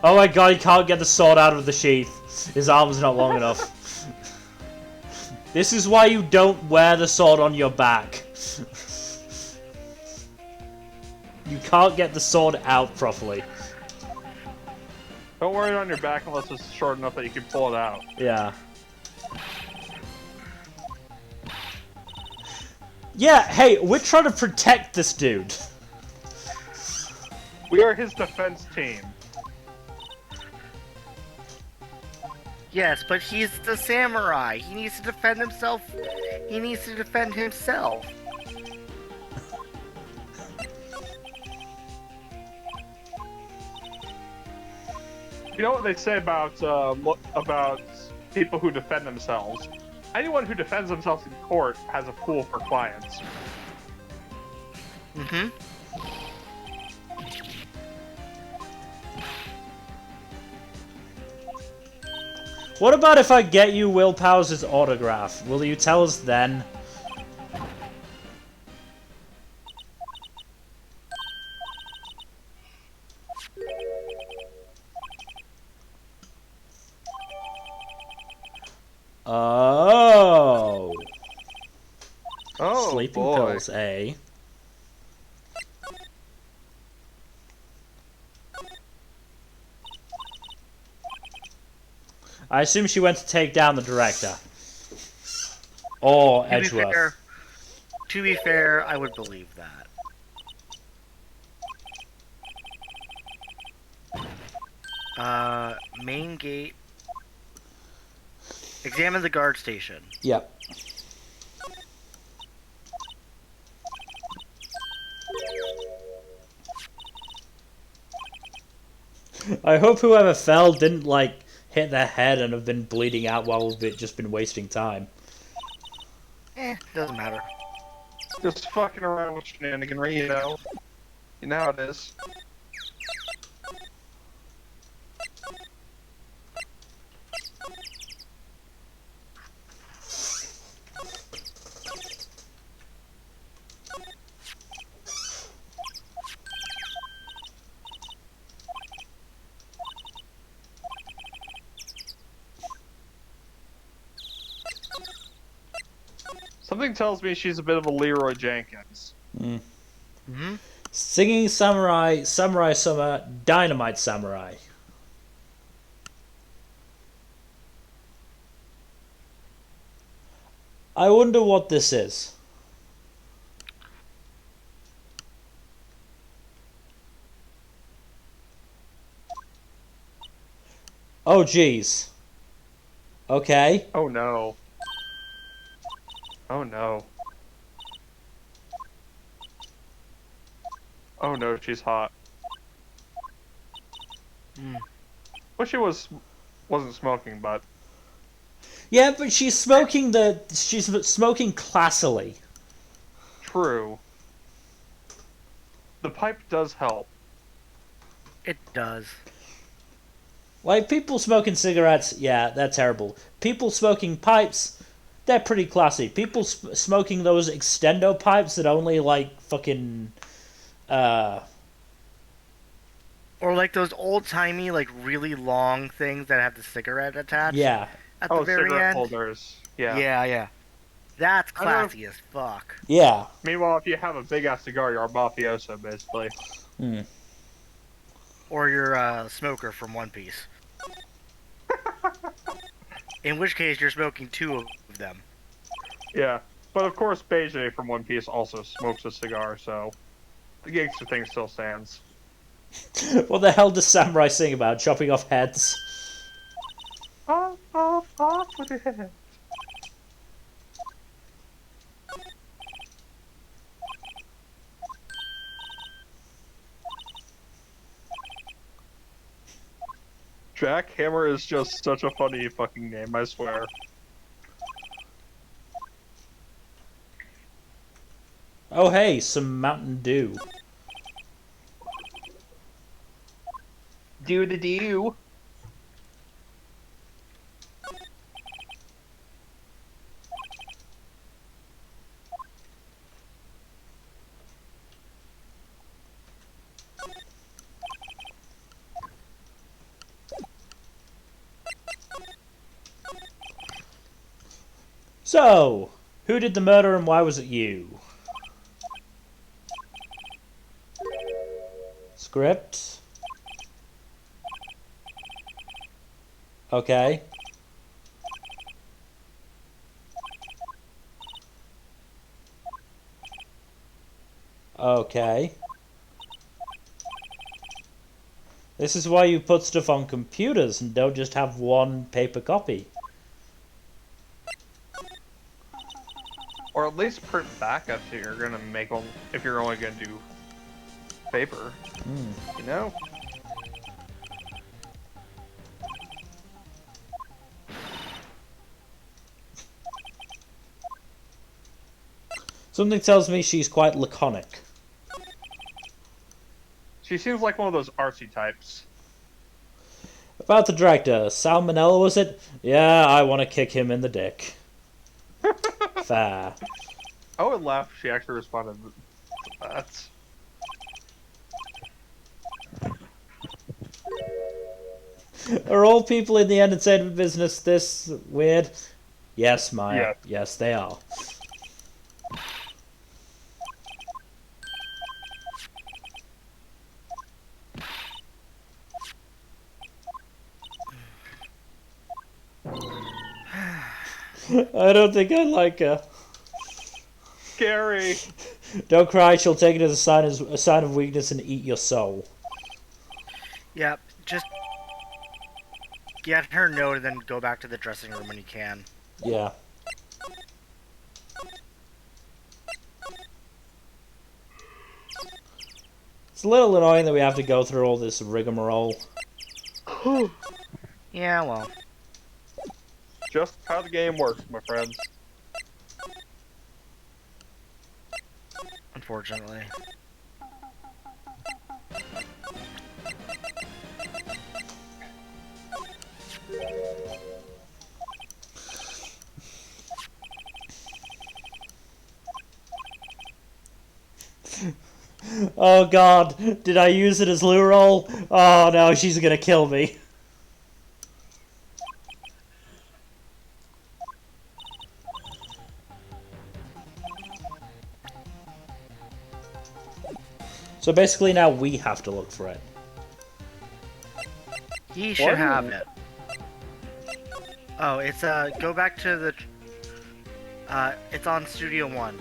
[SPEAKER 1] Oh my god, he can't get the sword out of the sheath. His arm's not long enough. This is why you don't wear the sword on your back. You can't get the sword out properly.
[SPEAKER 3] Don't wear it on your back unless it's short enough that you can pull it out.
[SPEAKER 1] Yeah. Yeah, hey, we're trying to protect this dude.
[SPEAKER 3] We are his defense team.
[SPEAKER 2] Yes, but he's the samurai. He needs to defend himself. He needs to defend himself.
[SPEAKER 3] You know what they say about people who defend themselves? Anyone who defends themselves in court has a pool for clients.
[SPEAKER 2] Mm-hmm.
[SPEAKER 1] What about if I get you Will Powers' autograph? Will you tell us then? Oh.
[SPEAKER 3] Oh,
[SPEAKER 1] Sleeping
[SPEAKER 3] boy.
[SPEAKER 1] pills, eh? I assume she went to take down the director. Or Edgeworth.
[SPEAKER 2] To be fair, I would believe that. Main gate. Examine the guard station.
[SPEAKER 1] Yep. I hope whoever fell didn't, like, hit their head and have been bleeding out while we've just been wasting time.
[SPEAKER 2] Doesn't matter.
[SPEAKER 3] Just fucking around with shenaniganry, you know? You know how it is. Something tells me she's a bit of a Leroy Jenkins.
[SPEAKER 2] Mm-hmm.
[SPEAKER 1] Singing Samurai, Samurai Summer, Dynamite Samurai. I wonder what this is. Oh, jeez. Okay.
[SPEAKER 3] Oh no. Oh no. Oh no, she's hot. Wish she wasn't smoking, but
[SPEAKER 1] Yeah, but she's smoking classily.
[SPEAKER 3] true. The pipe does help.
[SPEAKER 2] It does.
[SPEAKER 1] Like, people smoking cigarettes, yeah, they're terrible. People smoking pipes, they're pretty classy. People smoking those extendo pipes that only, like, fucking,
[SPEAKER 2] Or like those old-timey, like, really long things that have the cigarette attached.
[SPEAKER 1] yeah.
[SPEAKER 2] At the very
[SPEAKER 3] cigarette
[SPEAKER 2] end.
[SPEAKER 3] holders. Yeah.
[SPEAKER 2] Yeah. That's
[SPEAKER 3] I don't know
[SPEAKER 2] classy as fuck.
[SPEAKER 1] Yeah.
[SPEAKER 3] Meanwhile, if you have a big ass cigar, you're a mafioso, basically.
[SPEAKER 2] Or you're a smoker from One Piece. In which case, you're smoking two of them.
[SPEAKER 3] Yeah. But of course, Beige from One Piece also smokes a cigar, so the gangster thing still stands.
[SPEAKER 1] What the hell does Samurai sing about? Chopping off heads?
[SPEAKER 3] Off with your head. Jack Hammer is just such a funny fucking name, I swear.
[SPEAKER 1] Oh, hey, some Mountain Dew.
[SPEAKER 3] Do the do.
[SPEAKER 1] So, who did the murder and why was it you? Script. Okay. Okay. This is why you put stuff on computers and don't just have one paper copy.
[SPEAKER 3] Or at least print backups if you're gonna make them, if you're only gonna do paper. You know?
[SPEAKER 1] Something tells me she's quite laconic.
[SPEAKER 3] She seems like one of those artsy types.
[SPEAKER 1] About the director, Salmonella was it? Yeah, I want to kick him in the dick. Fair.
[SPEAKER 3] I would laugh if she actually responded to that.
[SPEAKER 1] Are all people in the entertainment business this weird? Yes, Maya.
[SPEAKER 3] Yeah.
[SPEAKER 1] Yes, they are. I don't think I like her.
[SPEAKER 3] Scary.
[SPEAKER 1] Don't cry, she'll take it as a sign of weakness and eat your soul.
[SPEAKER 2] Yeah, just get her no, and then go back to the dressing room when you can.
[SPEAKER 1] Yeah. It's a little annoying that we have to go through all this rigmarole.
[SPEAKER 2] Yeah, well.
[SPEAKER 3] Just how the game works, my friends.
[SPEAKER 2] Unfortunately.
[SPEAKER 1] Oh god, did I use it as lure roll? Oh no, she's gonna kill me. So basically now we have to look for it.
[SPEAKER 2] He should have it. Oh, it's go back to the it's on Studio 1.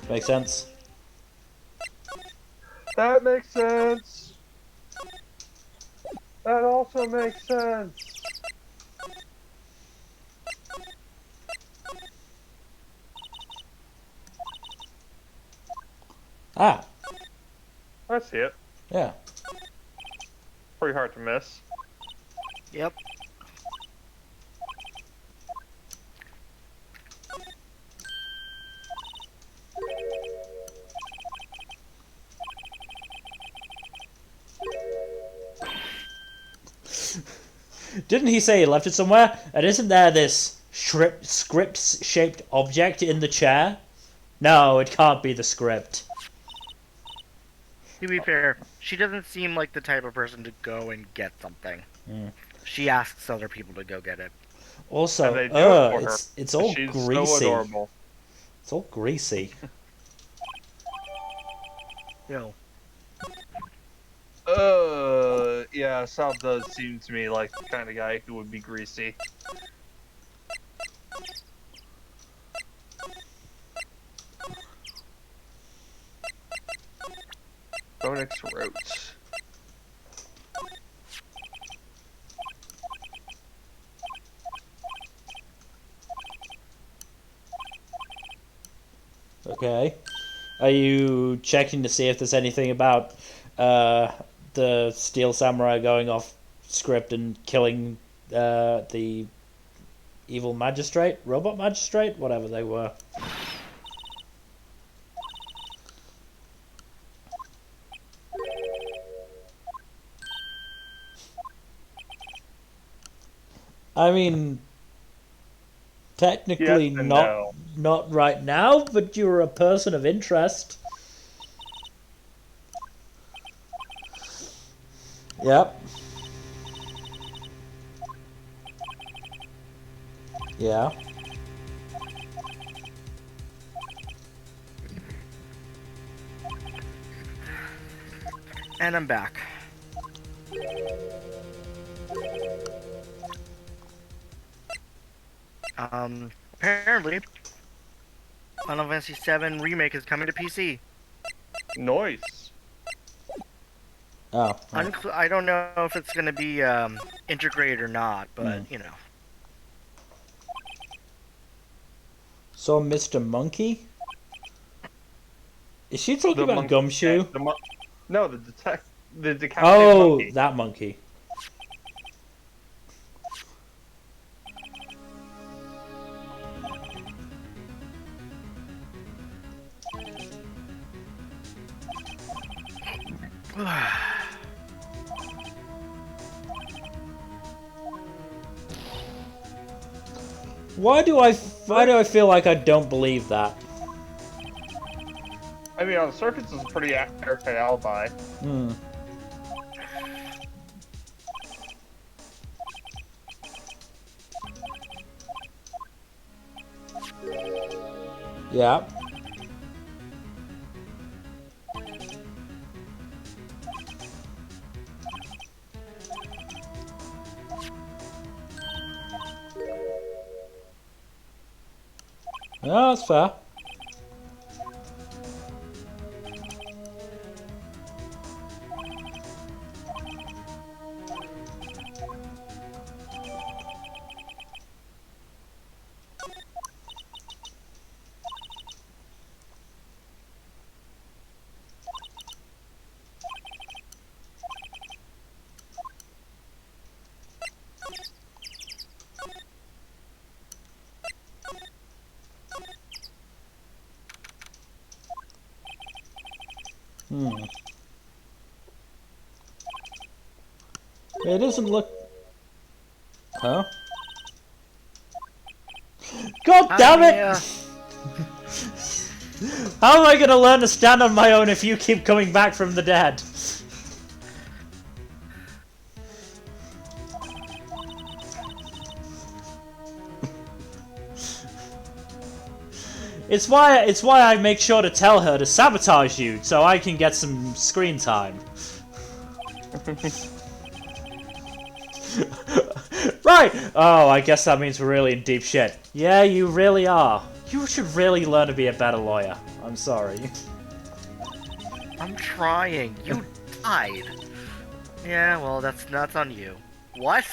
[SPEAKER 1] Makes sense?
[SPEAKER 3] That makes sense. That also makes sense.
[SPEAKER 1] Ah,
[SPEAKER 3] I see it.
[SPEAKER 1] yeah.
[SPEAKER 3] Pretty hard to miss.
[SPEAKER 2] Yep.
[SPEAKER 1] Didn't he say he left it somewhere? And isn't there this script-shaped object in the chair? No, it can't be the script.
[SPEAKER 2] To be fair, she doesn't seem like the type of person to go and get something.
[SPEAKER 1] Mm.
[SPEAKER 2] She asks other people to go get it.
[SPEAKER 1] Also,
[SPEAKER 3] And they do it for her.
[SPEAKER 1] it's all
[SPEAKER 3] She's
[SPEAKER 1] greasy.
[SPEAKER 3] so adorable.
[SPEAKER 1] It's all greasy.
[SPEAKER 2] Yo.
[SPEAKER 3] Yeah, Sal does seem to me like the kind of guy who would be greasy. Phoenix Wright.
[SPEAKER 1] Okay. Are you checking to see if there's anything about the Steel Samurai going off script and killing the evil magistrate? Robot magistrate? Whatever they were. I mean, technically
[SPEAKER 3] Yes and
[SPEAKER 1] not
[SPEAKER 3] no.
[SPEAKER 1] not right now, but you're a person of interest. Yep. Yeah.
[SPEAKER 2] And I'm back. Apparently, Final Fantasy VII Remake is coming to PC.
[SPEAKER 3] Nice.
[SPEAKER 1] Oh.
[SPEAKER 2] I don't know if it's going to be integrated or not, but, you know.
[SPEAKER 1] So, Mr. Monkey? Is she talking
[SPEAKER 3] The
[SPEAKER 1] about
[SPEAKER 3] monkey-
[SPEAKER 1] Gumshoe?
[SPEAKER 3] No, the decapitated
[SPEAKER 1] Oh,
[SPEAKER 3] monkey.
[SPEAKER 1] that monkey. Why do I feel like I don't believe that?
[SPEAKER 3] I mean, on the surface, it's a pretty airtight alibi.
[SPEAKER 1] Hmm. Yeah. Yeah, that's fair. Hmm. It doesn't look... Huh? God damn it! How am I gonna learn to stand on my own if you keep coming back from the dead? It's why I make sure to tell her to sabotage you so I can get some screen time. Right! Oh, I guess that means we're really in deep shit. Yeah, you really are. You should really learn to be a better lawyer. I'm sorry.
[SPEAKER 2] I'm trying. You died. Yeah, well, that's on you. What?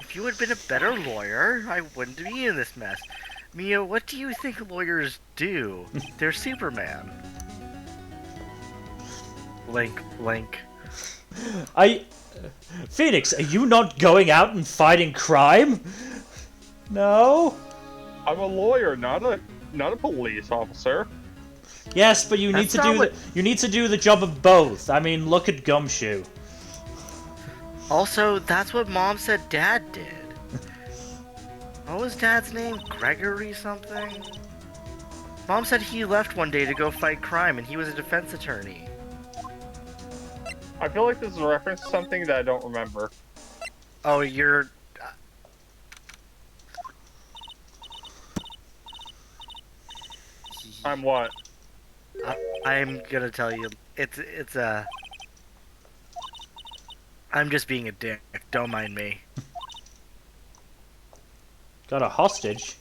[SPEAKER 2] If you had been a better lawyer, I wouldn't be in this mess. Mia, what do you think lawyers do? They're Superman. Blink, blink.
[SPEAKER 1] Phoenix, are you not going out and fighting crime? No?
[SPEAKER 3] I'm a lawyer, not a police officer.
[SPEAKER 1] Yes, but you need to do the job of both. I mean, look at Gumshoe.
[SPEAKER 2] Also, that's what Mom said Dad did. What was Dad's name? Gregory something? Mom said he left one day to go fight crime and he was a defense attorney.
[SPEAKER 3] I feel like this is a reference to something that I don't remember.
[SPEAKER 2] Oh, you're...
[SPEAKER 3] I'm what?
[SPEAKER 2] I'm gonna tell you. It's a... I'm just being a dick. Don't mind me.
[SPEAKER 1] Got a hostage?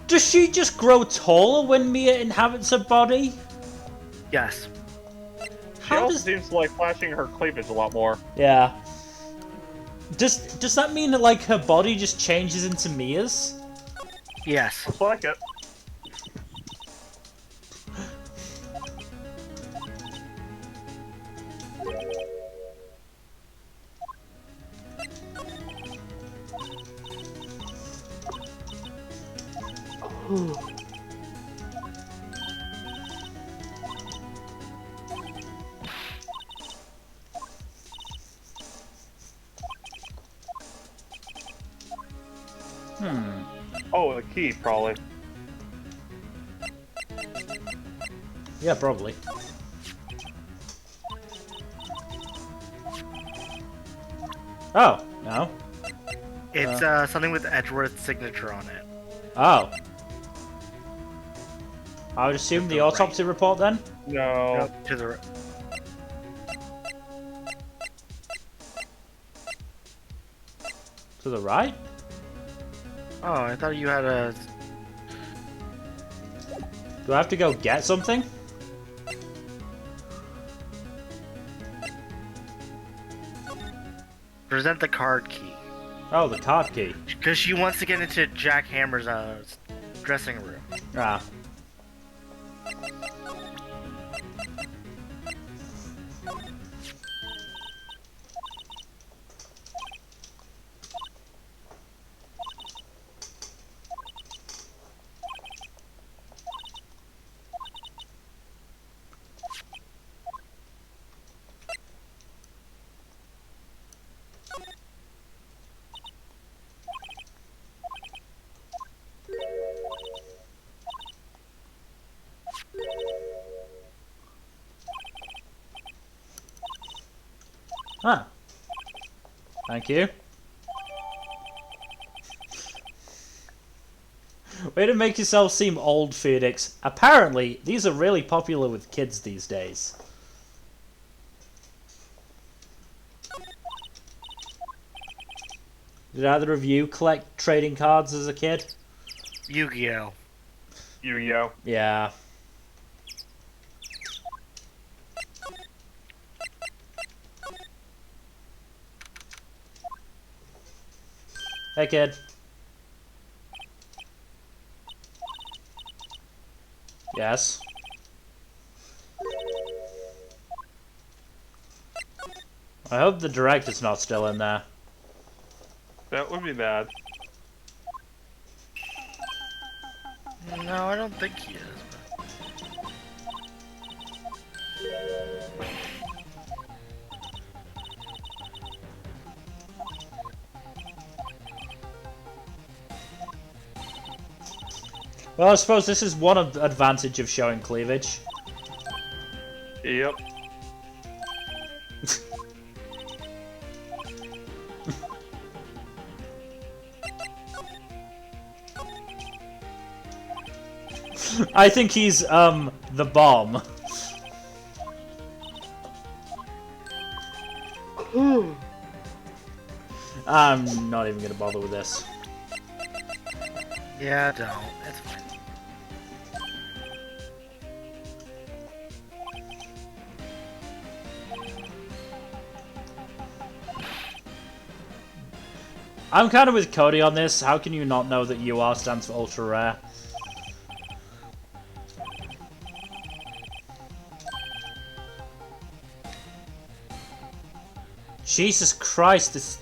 [SPEAKER 1] Does she just grow taller when Mia inhabits her body?
[SPEAKER 2] Yes.
[SPEAKER 3] She also seems to like flashing her cleavage a lot more.
[SPEAKER 1] Yeah. Does that mean that like her body just changes into Mia's?
[SPEAKER 2] Yes.
[SPEAKER 3] Looks like it. Oh, the key, probably.
[SPEAKER 1] Yeah, probably. Oh, no.
[SPEAKER 2] It's something with Edgeworth's signature on it.
[SPEAKER 1] Oh. I would assume the autopsy report then?
[SPEAKER 3] No.
[SPEAKER 2] To the...
[SPEAKER 1] To the right?
[SPEAKER 2] Oh, I thought you had a...
[SPEAKER 1] Do I have to go get something?
[SPEAKER 2] Present the card key.
[SPEAKER 1] Oh, the card key.
[SPEAKER 2] Because she wants to get into Jack Hammer's dressing room.
[SPEAKER 1] Ah. Huh. Thank you. Way to make yourself seem old, Phoenix. Apparently, these are really popular with kids these days. Did either of you collect trading cards as a kid?
[SPEAKER 2] Yu-Gi-Oh!
[SPEAKER 3] Yu-Gi-Oh!
[SPEAKER 1] Yeah. Hey, kid. Yes. I hope the director's not still in there.
[SPEAKER 3] That would be bad.
[SPEAKER 2] No, I don't think he is.
[SPEAKER 1] Well, I suppose this is one advantage of showing cleavage.
[SPEAKER 3] Yep.
[SPEAKER 1] I think he's, the bomb. I'm not even gonna bother with this.
[SPEAKER 2] Yeah, don't. It's fine.
[SPEAKER 1] I'm kind of with Cody on this. How can you not know that UR stands for ultra rare? Jesus Christ, this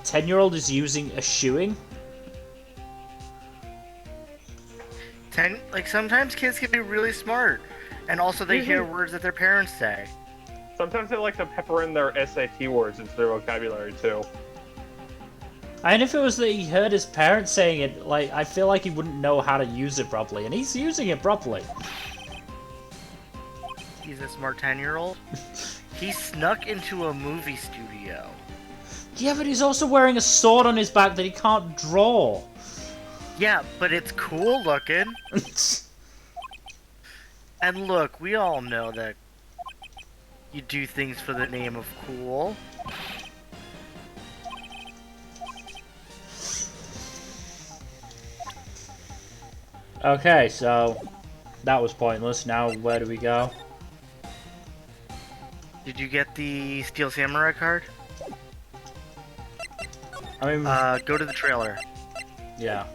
[SPEAKER 1] 10-year-old is using a shoeing?
[SPEAKER 2] Like, sometimes kids can be really smart. And also they hear words that their parents say.
[SPEAKER 3] Sometimes they like to pepper in their SAT words into their vocabulary, too.
[SPEAKER 1] And if it was that he heard his parents saying it, like, I feel like he wouldn't know how to use it properly. And he's using it properly.
[SPEAKER 2] He's a smart 10-year-old. He snuck into a movie studio.
[SPEAKER 1] Yeah, but he's also wearing a sword on his back that he can't draw.
[SPEAKER 2] Yeah, but it's cool looking. And look, we all know that you do things for the name of cool.
[SPEAKER 1] Okay, so that was pointless. Now where do we go?
[SPEAKER 2] Did you get the Steel Samurai card?
[SPEAKER 1] I mean,
[SPEAKER 2] Go to the trailer.
[SPEAKER 1] yeah.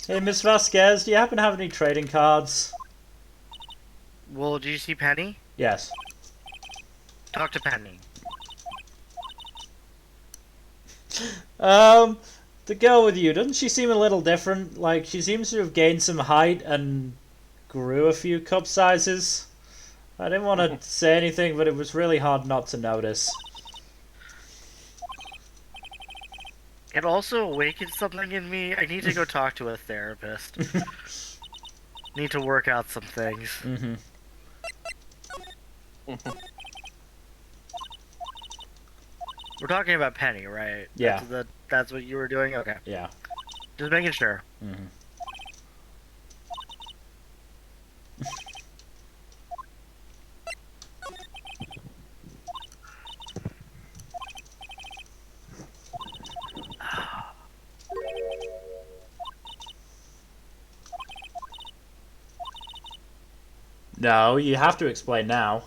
[SPEAKER 1] Hey, Miss Vasquez, do you happen to have any trading cards?
[SPEAKER 2] Well, did you see Penny?
[SPEAKER 1] Yes.
[SPEAKER 2] Talk to Penny.
[SPEAKER 1] To go with you, doesn't she seem a little different? Like, she seems to have gained some height and grew a few cup sizes. I didn't want to say anything, but it was really hard not to notice.
[SPEAKER 2] It also awakened something in me. I need to go talk to a therapist. Need to work out some things.
[SPEAKER 1] Mm-hmm.
[SPEAKER 2] We're talking about Penny, right?
[SPEAKER 1] Yeah.
[SPEAKER 2] That's what you were doing? Okay.
[SPEAKER 1] Yeah.
[SPEAKER 2] Just making sure.
[SPEAKER 1] Mm-hmm. No, you have to explain now.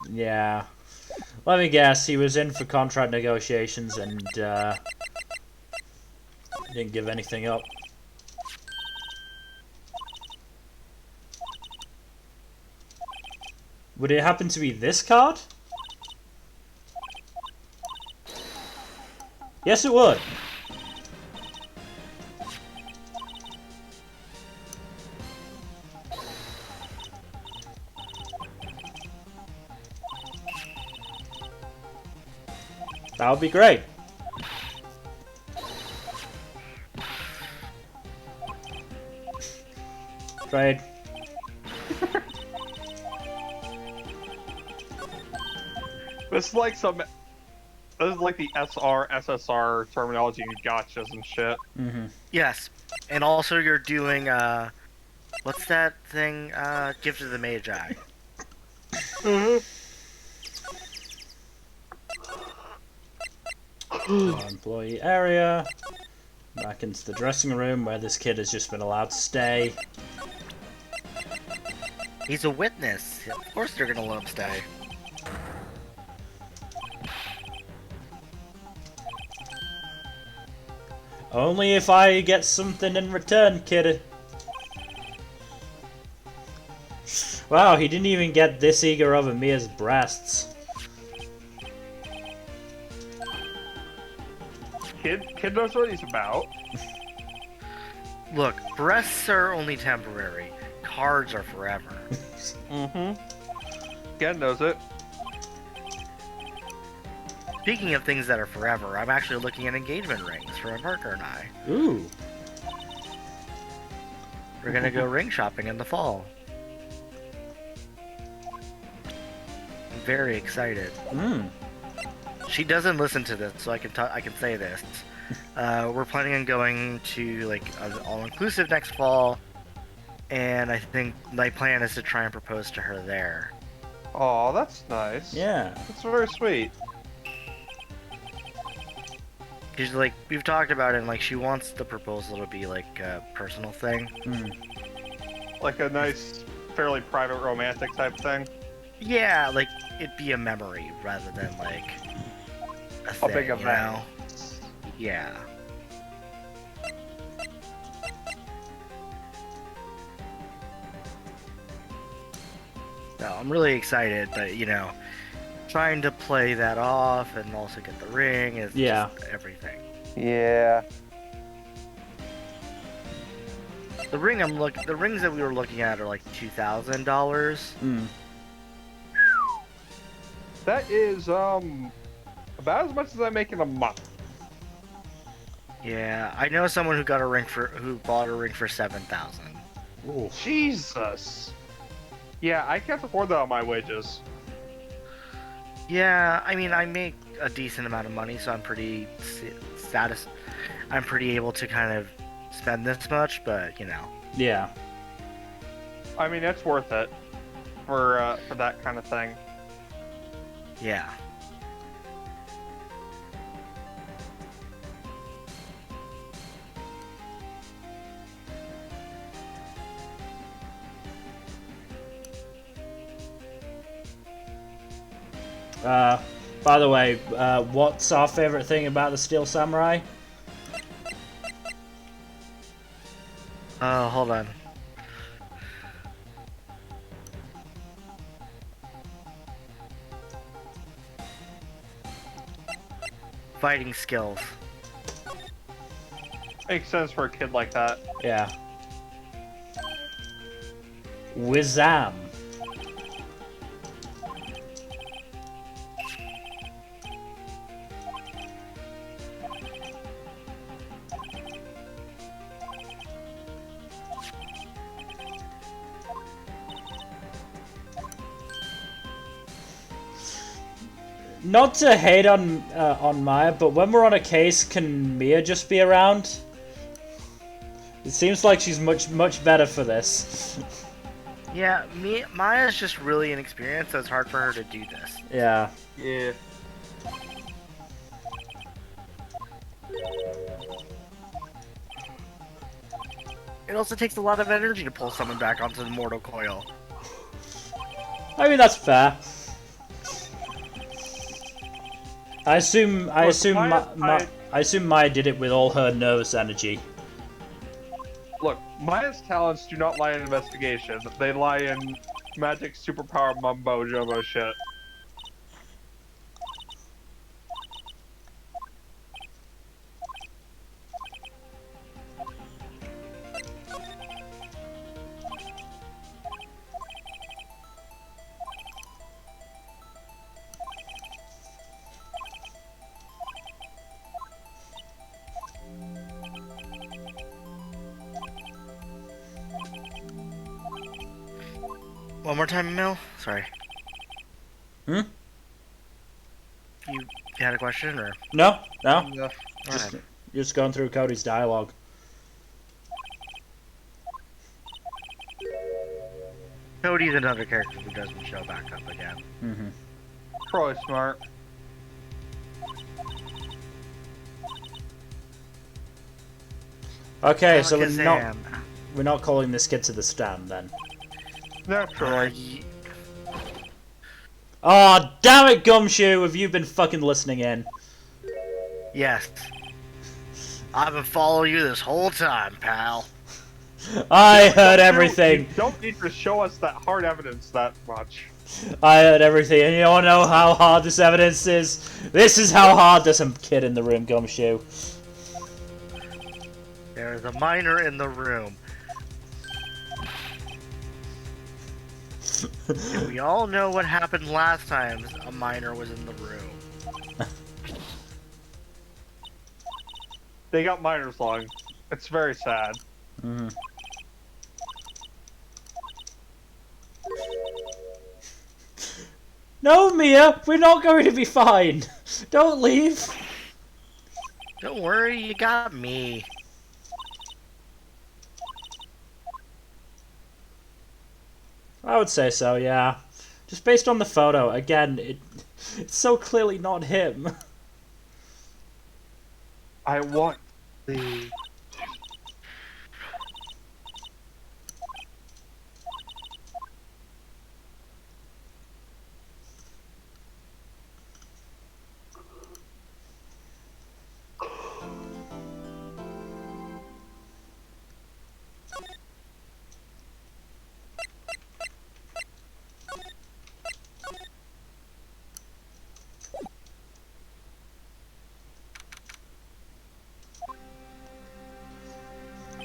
[SPEAKER 1] Yeah. Let me guess, he was in for contract negotiations and didn't give anything up. Would it happen to be this card? Yes, it would. That would be great. Trade.
[SPEAKER 3] This is like some. This is like the SR, SSR terminology in gotchas and shit.
[SPEAKER 1] Mm-hmm.
[SPEAKER 2] Yes, and also you're doing what's that thing? Gift of the Magi.
[SPEAKER 1] Employee area. Back into the dressing room where this kid has just been allowed to stay.
[SPEAKER 2] He's a witness. Of course they're gonna let him stay.
[SPEAKER 1] Only if I get something in return, kid. Wow, he didn't even get this eager over Mia's breasts.
[SPEAKER 3] Kid knows what he's about.
[SPEAKER 2] Look, breasts are only temporary. Cards are forever.
[SPEAKER 3] Kid knows it.
[SPEAKER 2] Speaking of things that are forever, I'm actually looking at engagement rings for my partner and I.
[SPEAKER 1] Ooh.
[SPEAKER 2] We're gonna go ring shopping in the fall. I'm very excited. She doesn't listen to this, so I can say this. We're planning on going to like an all-inclusive next fall, and I think my plan is to try and propose to her there.
[SPEAKER 3] Oh, that's nice.
[SPEAKER 1] Yeah.
[SPEAKER 3] That's very sweet.
[SPEAKER 2] She's like, we've talked about it, and like she wants the proposal to be like a personal thing.
[SPEAKER 3] Like a nice, fairly private romantic type thing.
[SPEAKER 2] Yeah, like it'd be a memory rather than like a thing,
[SPEAKER 3] big
[SPEAKER 2] you
[SPEAKER 3] event.
[SPEAKER 2] know? Yeah. So I'm really excited, but you know, trying to play that off and also get the ring is just everything.
[SPEAKER 3] Yeah.
[SPEAKER 2] The rings that we were looking at are like $2,000.
[SPEAKER 3] That is about as much as I make in a month.
[SPEAKER 2] Yeah, I know someone who bought a ring for $7,000.
[SPEAKER 1] Ooh.
[SPEAKER 3] Jesus. Yeah, I can't afford that on my wages.
[SPEAKER 2] Yeah, I mean, I make a decent amount of money, so I'm pretty I'm pretty able to kind of spend this much, but you know.
[SPEAKER 1] Yeah.
[SPEAKER 3] I mean, it's worth it for that kind of thing.
[SPEAKER 2] Yeah.
[SPEAKER 1] By the way, what's our favorite thing about the Steel Samurai?
[SPEAKER 2] Oh, hold on. Fighting skills.
[SPEAKER 3] Makes sense for a kid like that.
[SPEAKER 1] Yeah. Wizam. Not to hate on Maya, but when we're on a case, can Mia just be around? It seems like she's much better for this.
[SPEAKER 2] Yeah, Maya's just really inexperienced, so it's hard for her to do this.
[SPEAKER 1] Yeah.
[SPEAKER 3] Yeah.
[SPEAKER 2] It also takes a lot of energy to pull someone back onto the mortal coil.
[SPEAKER 1] I mean, that's fair. I assume Maya did it with all her nervous energy.
[SPEAKER 3] Look, Maya's talents do not lie in investigation. They lie in magic superpower mumbo jumbo shit.
[SPEAKER 2] One more time, Mel? Sorry.
[SPEAKER 1] Hmm?
[SPEAKER 2] You had a question, or?
[SPEAKER 1] No? No?
[SPEAKER 2] Go
[SPEAKER 1] Just,
[SPEAKER 2] ahead.
[SPEAKER 1] just going through Cody's dialogue.
[SPEAKER 2] Cody's another character who doesn't show back up again.
[SPEAKER 1] Mm-hmm.
[SPEAKER 4] Probably smart.
[SPEAKER 1] Okay, so
[SPEAKER 2] Alakazam.
[SPEAKER 1] we're not calling this kid to the stand then.
[SPEAKER 4] Naturally.
[SPEAKER 1] Oh, damn it, Gumshoe! Have you been fucking listening in?
[SPEAKER 2] Yes. I've been following you this whole time, pal.
[SPEAKER 1] I heard
[SPEAKER 4] You
[SPEAKER 1] everything.
[SPEAKER 4] don't need to show us that hard evidence that much.
[SPEAKER 1] I heard everything, and you don't know how hard this evidence is. This is how hard there's some kid in the room, Gumshoe.
[SPEAKER 2] There's a minor in the room. And we all know what happened last time a minor was in the room.
[SPEAKER 4] They got minors long. It's very sad.
[SPEAKER 1] Mm-hmm. No, Mia, we're not going to be fine. Don't leave.
[SPEAKER 2] Don't worry, you got me.
[SPEAKER 1] I would say so, yeah. Just based on the photo, again, it's so clearly not him.
[SPEAKER 4] I want the.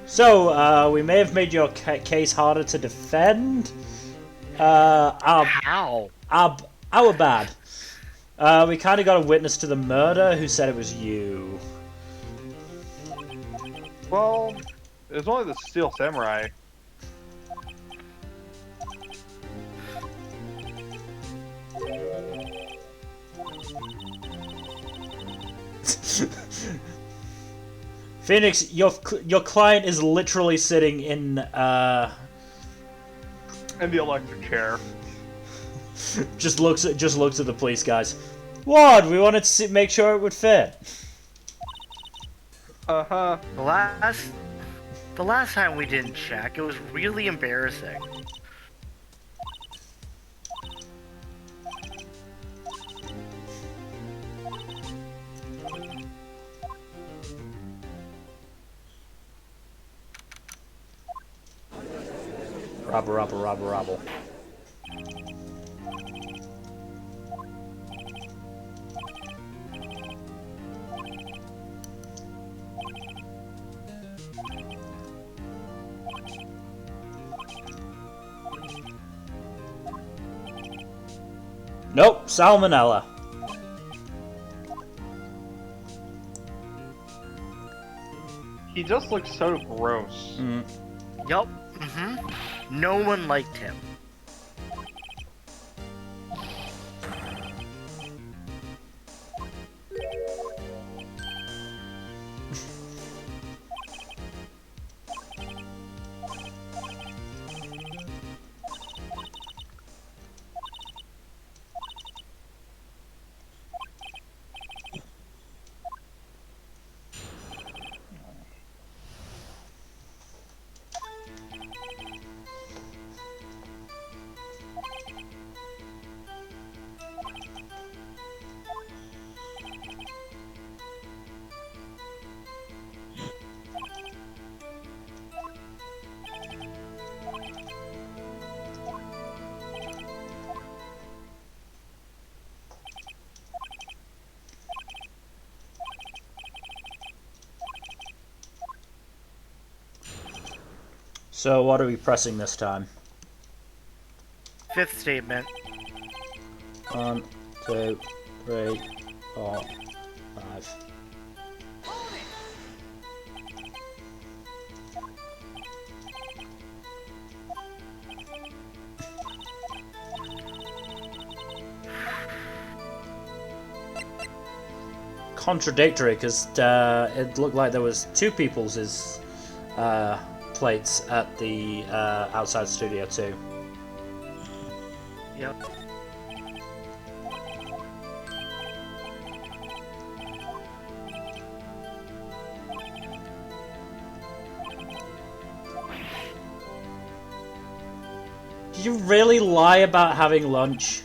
[SPEAKER 1] So, we may have made your case harder to defend.
[SPEAKER 2] How?
[SPEAKER 1] Our bad. We kind of got a witness to the murder who said it was you.
[SPEAKER 4] Well, it was only the Steel Samurai.
[SPEAKER 1] Phoenix, your client is literally sitting in
[SPEAKER 4] And the electric chair.
[SPEAKER 1] just looks at the police guys. What? We wanted to make sure it would fit.
[SPEAKER 4] Uh-huh.
[SPEAKER 2] The last time we didn't check, it was really embarrassing.
[SPEAKER 1] Robble. Nope, salmonella.
[SPEAKER 4] He just looks so gross.
[SPEAKER 2] Yup. No one liked him.
[SPEAKER 1] So what are we pressing this time?
[SPEAKER 2] Fifth statement.
[SPEAKER 1] 1, 2, 3, 4, 5. contradictory because it looked like there was two people's plates at the outside studio too.
[SPEAKER 2] Yep.
[SPEAKER 1] Did you really lie about having lunch?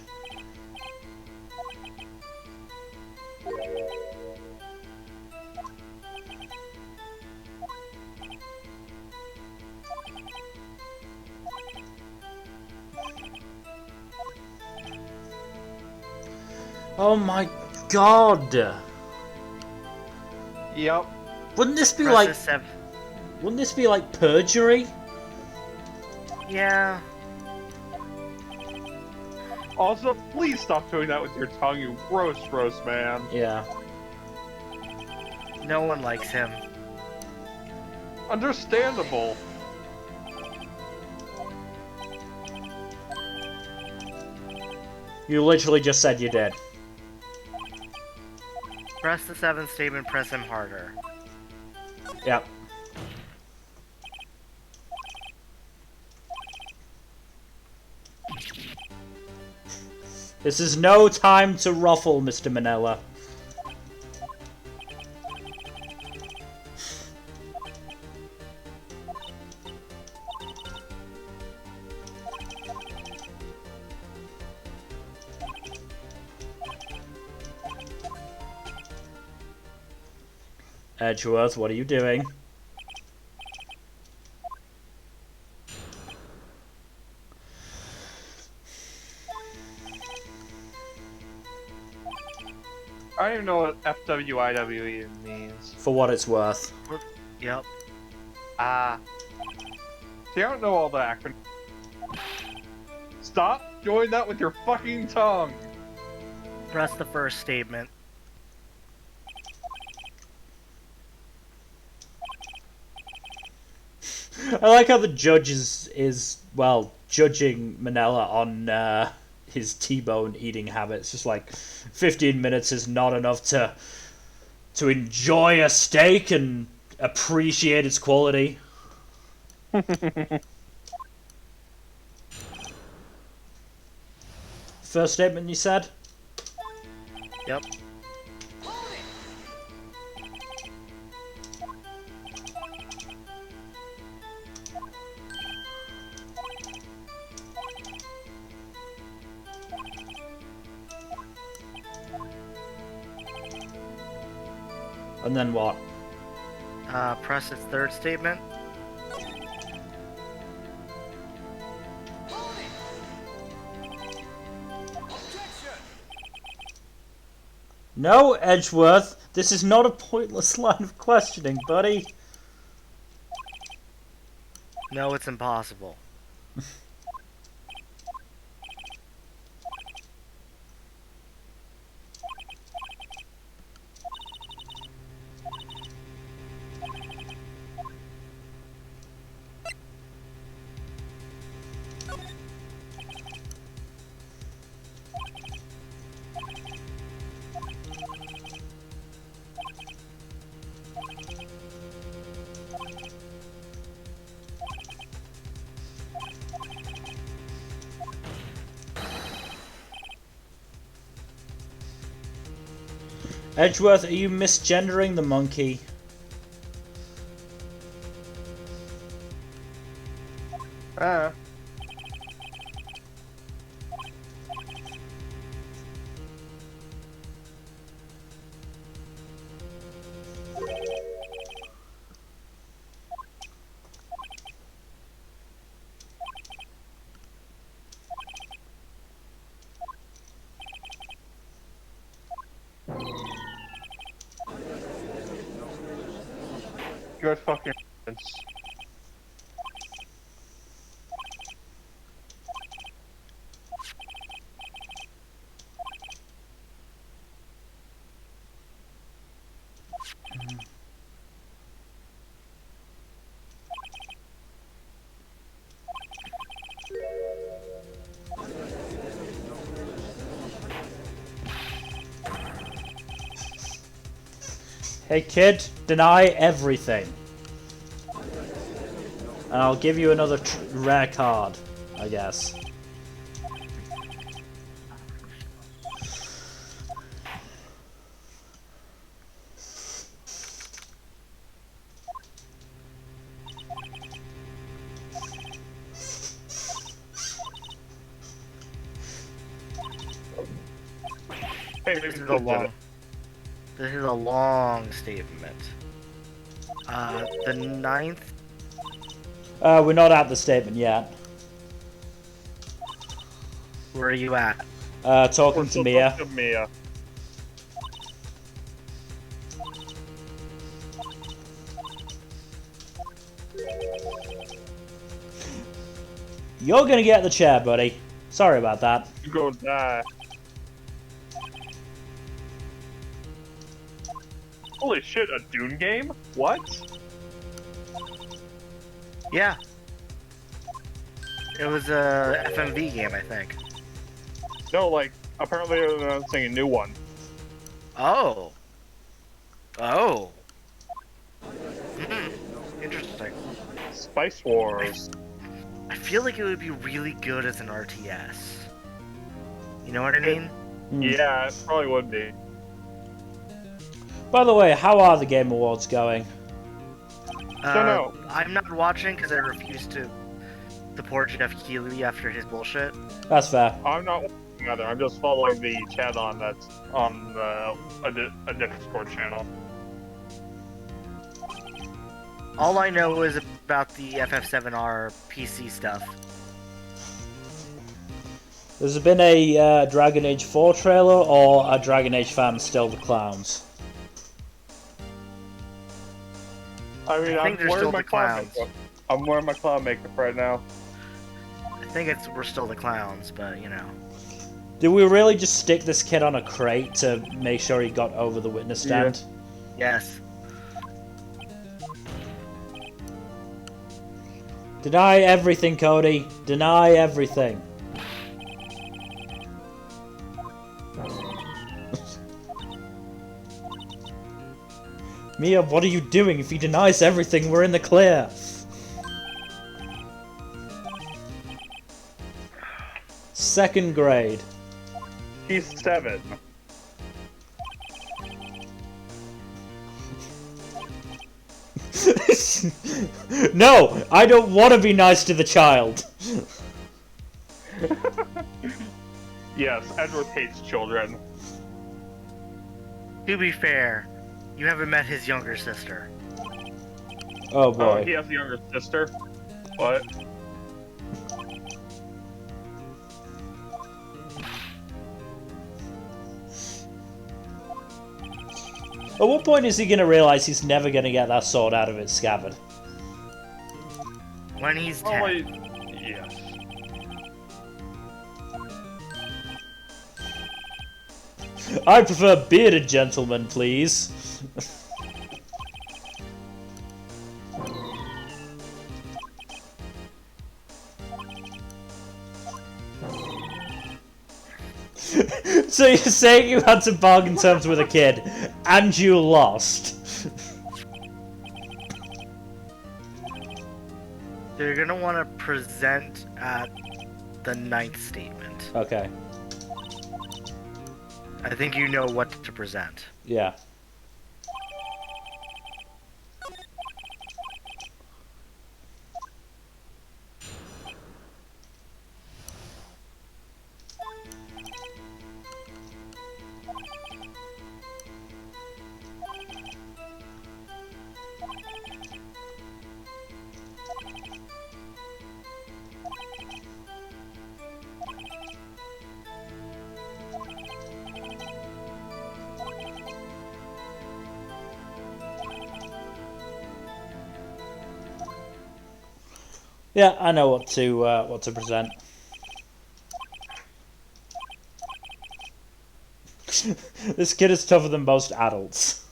[SPEAKER 1] Oh my god!
[SPEAKER 4] Yep.
[SPEAKER 1] Wouldn't this be
[SPEAKER 2] Press
[SPEAKER 1] like?
[SPEAKER 2] the
[SPEAKER 1] Wouldn't this be like perjury?
[SPEAKER 2] Yeah.
[SPEAKER 3] Also, please stop doing that with your tongue, you gross man.
[SPEAKER 1] Yeah.
[SPEAKER 2] No one likes him.
[SPEAKER 3] Understandable.
[SPEAKER 1] You literally just said you did.
[SPEAKER 2] Press the 7th statement, press him harder.
[SPEAKER 1] Yep. This is no time to ruffle, Mr. Manella. Edgeworth, what are you doing?
[SPEAKER 3] I don't even know what FWIW even means.
[SPEAKER 1] For what it's worth.
[SPEAKER 2] Yep.
[SPEAKER 3] See, I don't know all the acronyms. Stop doing that with your fucking tongue!
[SPEAKER 2] Press the 1st statement.
[SPEAKER 1] I like how the judge is well, judging Manella on his T-bone eating habits. Just like 15 minutes is not enough to enjoy a steak and appreciate its quality. First statement you said?
[SPEAKER 2] Yep.
[SPEAKER 1] And then what?
[SPEAKER 2] Press its 3rd statement.
[SPEAKER 1] No, Edgeworth, this is not a pointless line of questioning, buddy.
[SPEAKER 2] No, it's impossible.
[SPEAKER 1] Edgeworth, are you misgendering the monkey?
[SPEAKER 3] Good fucking
[SPEAKER 1] Hey kid, deny everything. And I'll give you another rare card, I guess.
[SPEAKER 3] Hey,
[SPEAKER 2] This is a long statement. The 9th.
[SPEAKER 1] We're not at the statement yet.
[SPEAKER 2] Where are you at?
[SPEAKER 1] Talking to Mia.
[SPEAKER 3] To Mia.
[SPEAKER 1] You're gonna get the chair, buddy. Sorry about that.
[SPEAKER 3] You go die. Holy shit, a Dune game? What?
[SPEAKER 2] Yeah. It was a FMV game, I think.
[SPEAKER 3] No, like, apparently they're announcing a new one.
[SPEAKER 2] Oh. Oh. Interesting.
[SPEAKER 3] Spice Wars.
[SPEAKER 2] I feel like it would be really good as an RTS. You know what I mean?
[SPEAKER 3] Yeah, it probably would be.
[SPEAKER 1] By the way, how are the Game Awards going?
[SPEAKER 3] Don't know.
[SPEAKER 2] I'm not watching because I refuse to support Jeff Keighley after his bullshit.
[SPEAKER 1] That's fair.
[SPEAKER 3] I'm not watching either. I'm just following the chat on that's on a Discord channel.
[SPEAKER 2] All I know is about the FF7R PC stuff.
[SPEAKER 1] There's been a Dragon Age 4 trailer, or are Dragon Age fans still the clowns?
[SPEAKER 3] I mean,
[SPEAKER 2] I
[SPEAKER 3] I'm
[SPEAKER 2] think they're
[SPEAKER 3] wearing
[SPEAKER 2] still
[SPEAKER 3] my
[SPEAKER 2] the
[SPEAKER 3] clown
[SPEAKER 2] clowns.
[SPEAKER 3] makeup. I'm wearing my clown makeup right now.
[SPEAKER 2] I think we're still the clowns, but you know.
[SPEAKER 1] Did we really just stick this kid on a crate to make sure he got over the witness stand?
[SPEAKER 2] Yes.
[SPEAKER 1] Deny everything, Cody. Deny everything. Mia, what are you doing? If he denies everything, we're in the clear. Second grade.
[SPEAKER 3] He's 7.
[SPEAKER 1] No, I don't want to be nice to the child.
[SPEAKER 3] Yes, Edward hates children.
[SPEAKER 2] To be fair, you haven't met his younger sister.
[SPEAKER 1] Oh
[SPEAKER 3] Oh,
[SPEAKER 1] boy.
[SPEAKER 3] he has a younger sister? What?
[SPEAKER 1] At what point is he going to realize he's never going to get that sword out of its scabbard?
[SPEAKER 2] When he's 10.
[SPEAKER 3] Probably, yes.
[SPEAKER 1] I prefer bearded gentlemen, please. So you're saying you had to bargain terms with a kid, and you lost?
[SPEAKER 2] So you're gonna want to present at the 9th statement.
[SPEAKER 1] Okay.
[SPEAKER 2] I think you know what to present.
[SPEAKER 1] Yeah. Yeah, I know what to present. This kid is tougher than most adults.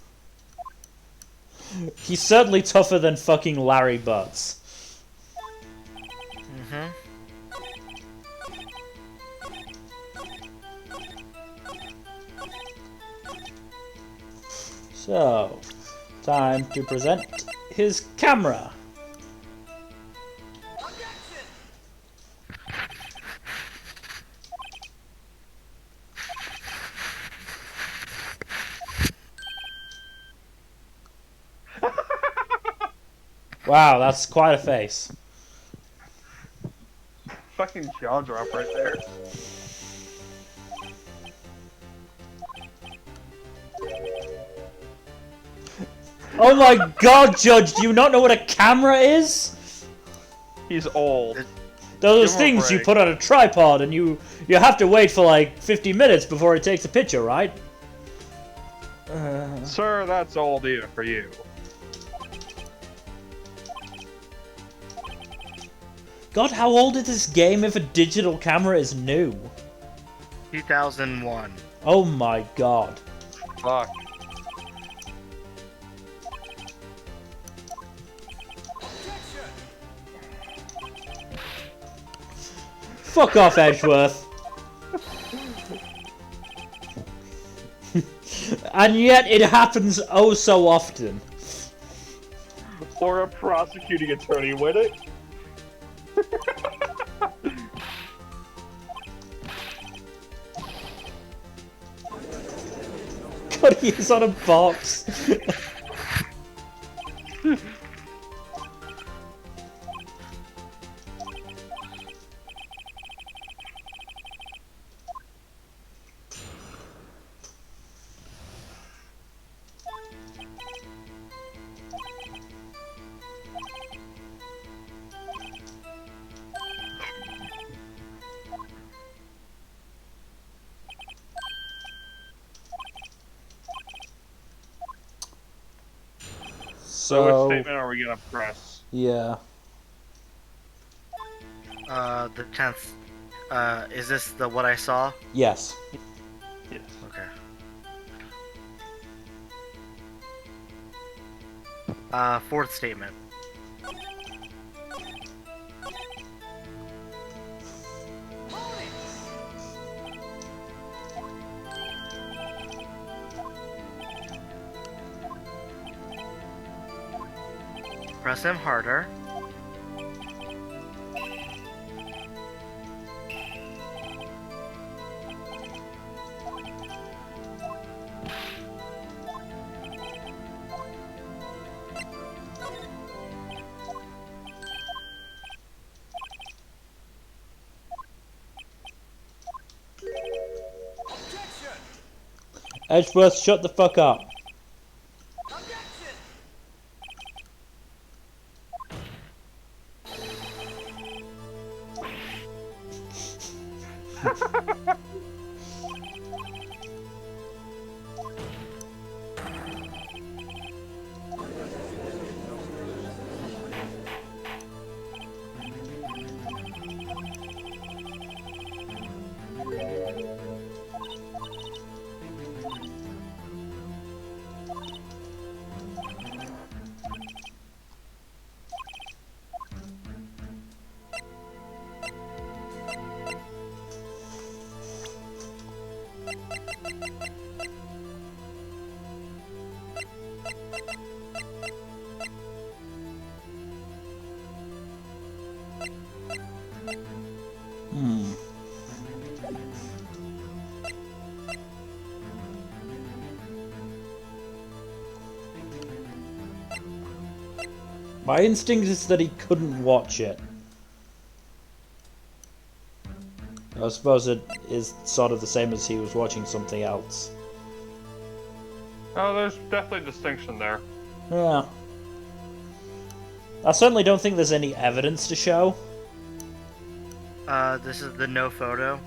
[SPEAKER 1] He's certainly tougher than fucking Larry Butts.
[SPEAKER 2] Mm-hmm.
[SPEAKER 1] So, Time to present his camera. Wow, that's quite a face.
[SPEAKER 3] Fucking jaw drop right there.
[SPEAKER 1] Oh my god, Judge, do you not know what a camera is?
[SPEAKER 3] He's old.
[SPEAKER 1] Those
[SPEAKER 3] Give him a
[SPEAKER 1] things you
[SPEAKER 3] break.
[SPEAKER 1] put on a tripod and you have to wait for like 50 minutes before it takes a picture, right?
[SPEAKER 3] Sir, that's old even for you.
[SPEAKER 1] God, how old is this game if a digital camera is new?
[SPEAKER 2] 2001.
[SPEAKER 1] Oh my god.
[SPEAKER 3] Fuck.
[SPEAKER 1] Fuck off, Edgeworth. And yet it happens oh so often.
[SPEAKER 3] Or a prosecuting attorney, would it?
[SPEAKER 1] God, he is on a box.
[SPEAKER 3] So which
[SPEAKER 1] So,
[SPEAKER 3] statement are we gonna press?
[SPEAKER 1] yeah.
[SPEAKER 2] The 10th. Is this the what I saw?
[SPEAKER 1] Yes.
[SPEAKER 3] Yes.
[SPEAKER 2] Okay. Fourth statement. Press him harder.
[SPEAKER 1] Edgeworth, shut the fuck up. My instinct is that he couldn't watch it. I suppose it is sort of the same as he was watching something else.
[SPEAKER 3] Oh, there's definitely a distinction there.
[SPEAKER 1] Yeah. I certainly don't think there's any evidence to show.
[SPEAKER 2] This is the no photo.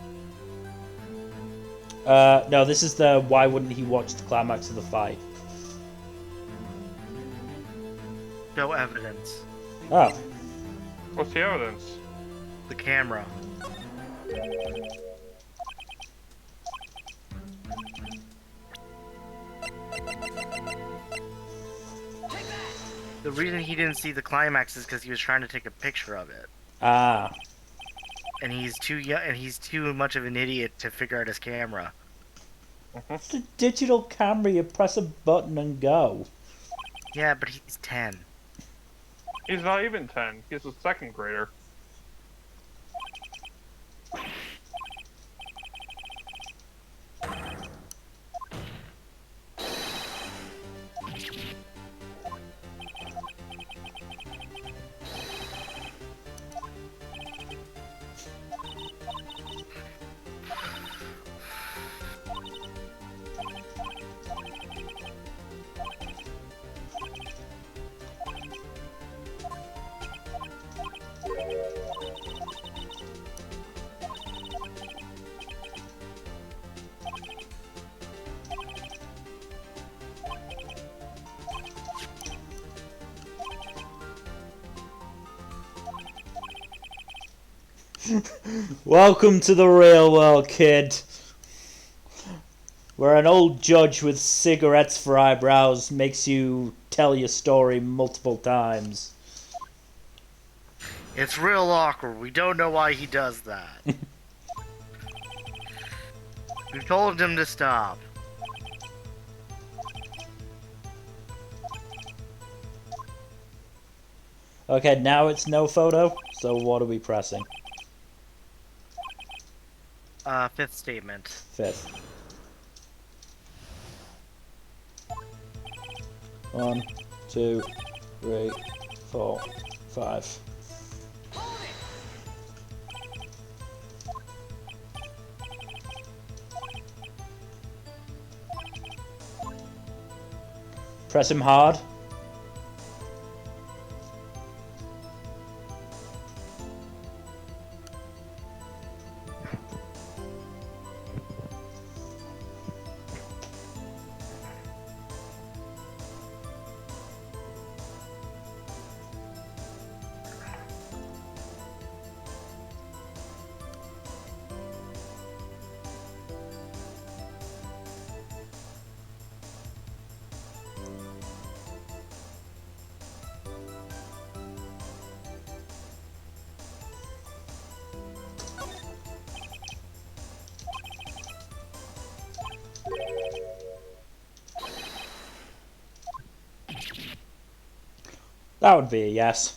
[SPEAKER 1] No, this is the why wouldn't he watch the climax of the fight?
[SPEAKER 2] No evidence.
[SPEAKER 1] Oh.
[SPEAKER 3] What's the evidence?
[SPEAKER 2] The camera. The reason he didn't see the climax is because he was trying to take a picture of it,
[SPEAKER 1] Ah.
[SPEAKER 2] and he's too young, and he's too much of an idiot to figure out his camera.
[SPEAKER 1] It's a digital camera, you press a button and go.
[SPEAKER 2] Yeah, but he's 10.
[SPEAKER 3] He's not even 10. He's a second grader.
[SPEAKER 1] Welcome to the real world, kid. Where an old judge with cigarettes for eyebrows makes you tell your story multiple times.
[SPEAKER 2] It's real awkward. We don't know why he does that. We've told him to stop.
[SPEAKER 1] Okay, now it's no photo, so what are we pressing?
[SPEAKER 2] Fifth statement.
[SPEAKER 1] Fifth. 1, 2, 3, 4, 5. Press him hard. That would be a yes.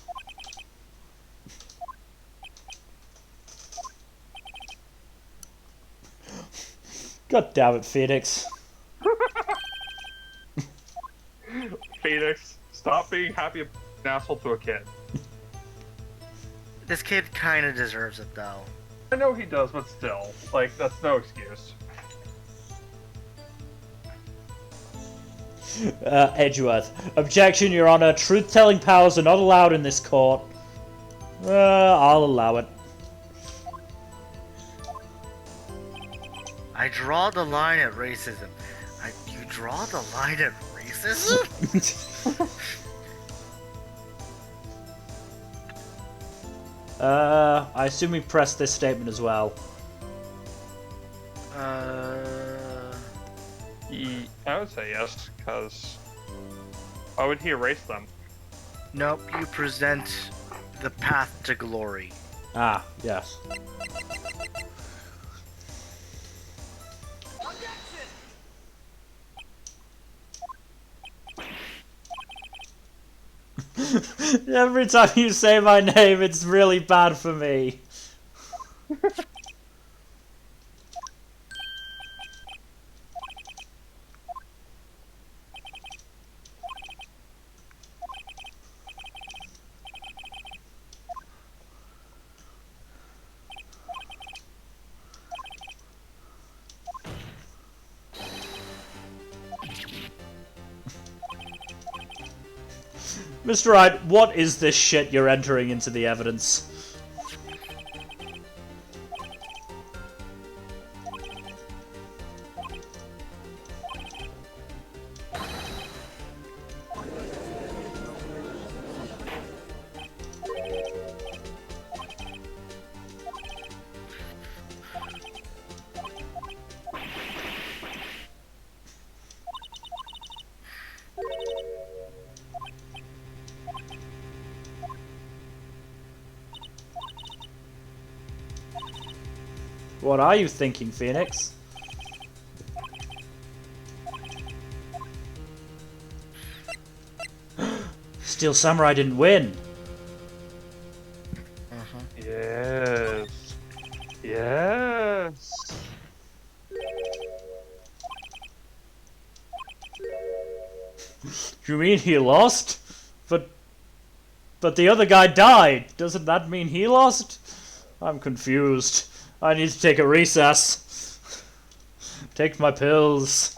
[SPEAKER 1] God damn it, Phoenix.
[SPEAKER 3] Phoenix, stop being happy an asshole to a kid.
[SPEAKER 2] This kid kinda deserves it, though.
[SPEAKER 3] I know he does, but still, like, that's no excuse.
[SPEAKER 1] Edgeworth. Objection, Your Honor. Truth-telling powers are not allowed in this court. I'll allow it.
[SPEAKER 2] I draw the line at racism. You draw the line at racism?
[SPEAKER 1] I assume we pressed this statement as well.
[SPEAKER 3] I would say yes, because why would he erase them?
[SPEAKER 2] Nope, you present the path to glory.
[SPEAKER 1] Ah, yes. Every time you say my name, it's really bad for me. Mr. Wright, what is this shit you're entering into the evidence? What are you thinking, Phoenix? Steel Samurai didn't win.
[SPEAKER 4] Yes. Yes.
[SPEAKER 1] You mean he lost? But the other guy died. Doesn't that mean he lost? I'm confused. I need to take a recess. Take my pills.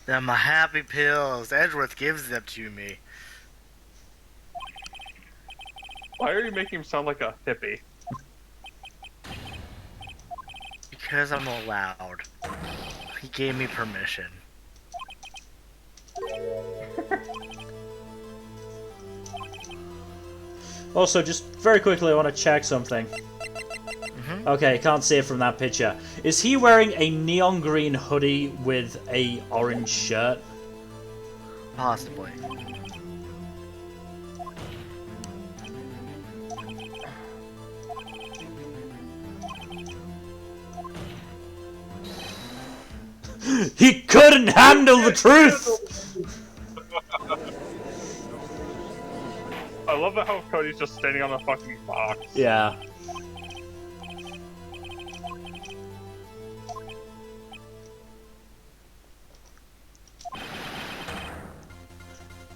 [SPEAKER 2] They're my happy pills. Edgeworth gives them to me.
[SPEAKER 4] Why are you making him sound like a hippie?
[SPEAKER 2] Because I'm allowed. He gave me permission.
[SPEAKER 1] Also, just very quickly, I want to check something. Okay, can't see it from that picture. Is he wearing a neon green hoodie with a orange shirt?
[SPEAKER 2] Possibly.
[SPEAKER 1] He couldn't handle the truth!
[SPEAKER 4] I love how Cody's just standing on a fucking box.
[SPEAKER 1] Yeah.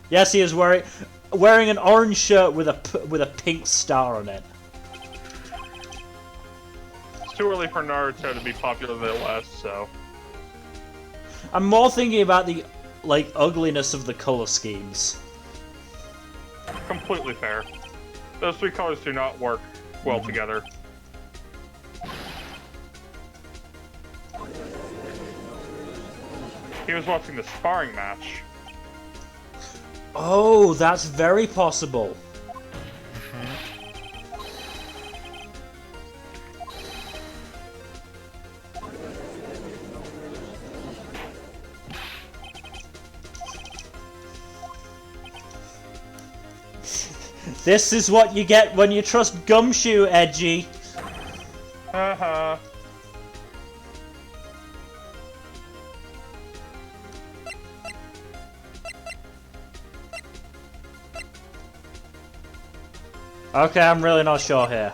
[SPEAKER 1] Yes, he is wearing an orange shirt with a pink star on it.
[SPEAKER 4] It's too early for Naruto to be popular in the West, so...
[SPEAKER 1] I'm more thinking about the, like, ugliness of the color schemes.
[SPEAKER 4] Completely fair. Those three colors do not work well together. He was watching the sparring match.
[SPEAKER 1] Oh, that's very possible. This is what you get when you trust Gumshoe, Edgy.
[SPEAKER 4] Haha.
[SPEAKER 1] Okay, I'm really not sure here.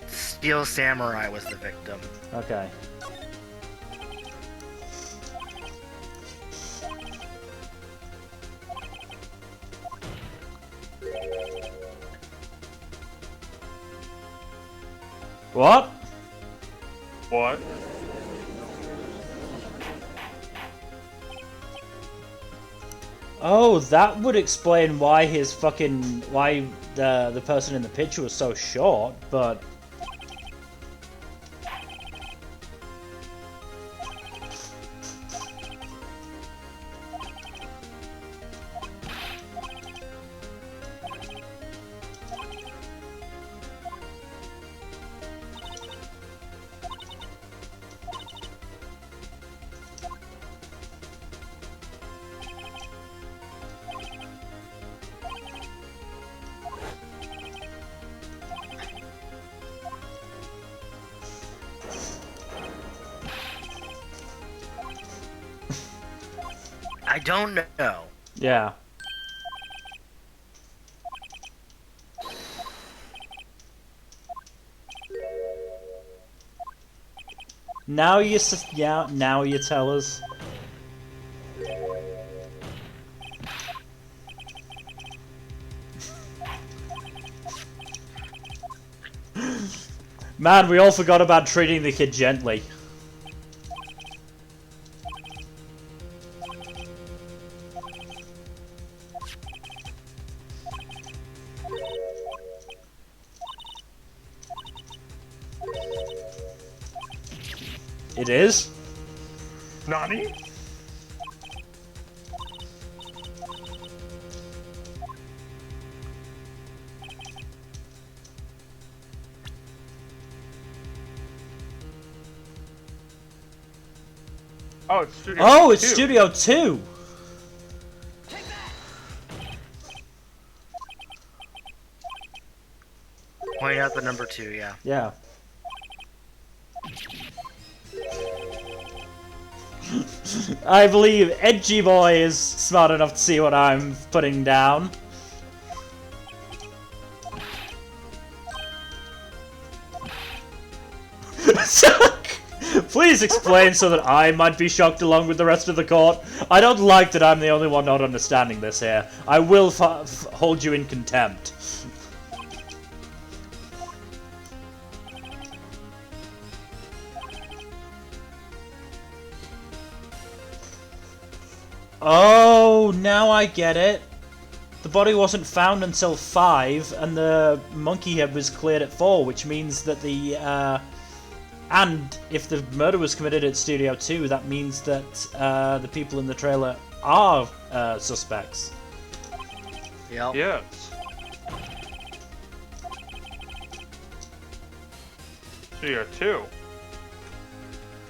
[SPEAKER 2] Steel Samurai was the victim.
[SPEAKER 1] Okay. What?
[SPEAKER 4] What?
[SPEAKER 1] Oh, that would explain why why the person in the picture was so short, but...
[SPEAKER 2] I don't know.
[SPEAKER 1] Yeah. Now now you tell us. Man, we all forgot about treating the kid gently. It is?
[SPEAKER 4] Nani? Oh, it's Studio
[SPEAKER 1] Oh, it's
[SPEAKER 4] 2.
[SPEAKER 1] Studio 2!
[SPEAKER 2] Point out the number 2, yeah.
[SPEAKER 1] Yeah. I believe Edgy Boy is smart enough to see what I'm putting down. Please explain so that I might be shocked along with the rest of the court. I don't like that I'm the only one not understanding this here. I will hold you in contempt. Oh, now I get it. The body wasn't found until 5, and the monkey head was cleared at 4, which means that the, and if the murder was committed at Studio 2, that means that, the people in the trailer are, suspects.
[SPEAKER 2] Yep.
[SPEAKER 4] Yes. Studio 2.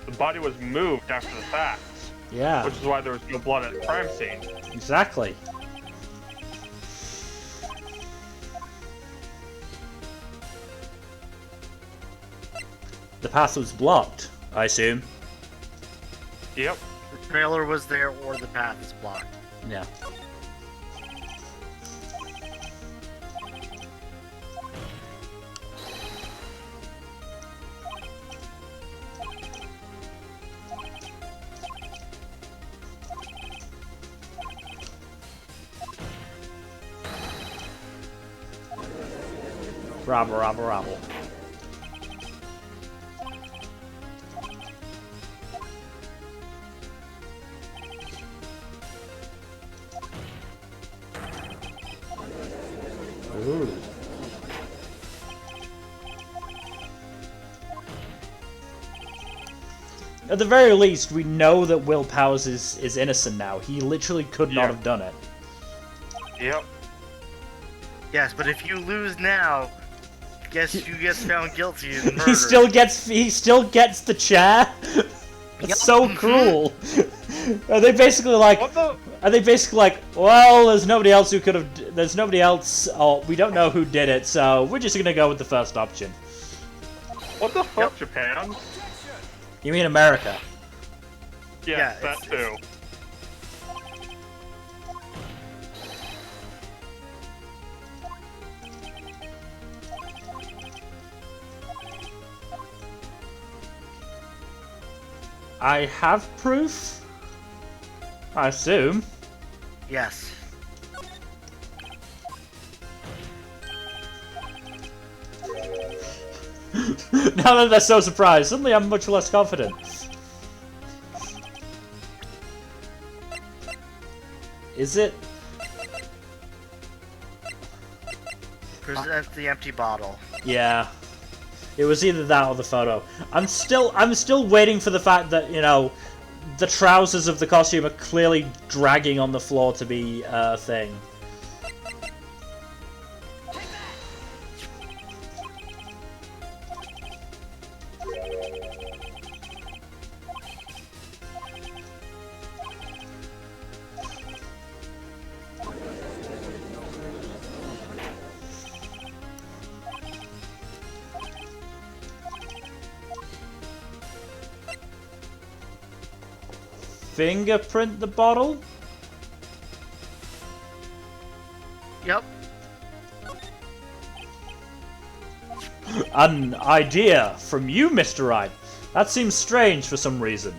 [SPEAKER 4] The body was moved after the fact.
[SPEAKER 1] Yeah.
[SPEAKER 4] Which is why there was no blood at the crime scene.
[SPEAKER 1] Exactly. The path was blocked, I assume.
[SPEAKER 4] Yep.
[SPEAKER 2] The trailer was there or the path is blocked.
[SPEAKER 1] Yeah. Bravo, bravo, bravo. Ooh. At the very least, we know that Will Powers is innocent now. He literally could not have done it.
[SPEAKER 4] Yep.
[SPEAKER 2] Yes, but if you lose now, guess who gets found guilty of murder?
[SPEAKER 1] He still gets the chair. That's so cruel. Are they basically like? Are they basically like? Well, there's nobody else who could have. There's nobody else. Oh, we don't know who did it, so we're just gonna go with the first option.
[SPEAKER 4] What the fuck, Japan?
[SPEAKER 1] You mean America?
[SPEAKER 4] Yes, that too.
[SPEAKER 1] I have proof. I assume.
[SPEAKER 2] Yes.
[SPEAKER 1] Now that they're so surprised, suddenly I'm much less confident. Is it?
[SPEAKER 2] Present the empty bottle.
[SPEAKER 1] Yeah. It was either that or the photo. I'm still waiting for the fact that, you know, the trousers of the costume are clearly dragging on the floor to be a thing. Fingerprint the bottle?
[SPEAKER 2] Yep.
[SPEAKER 1] An idea from you, Mr. Wright. That seems strange for some reason.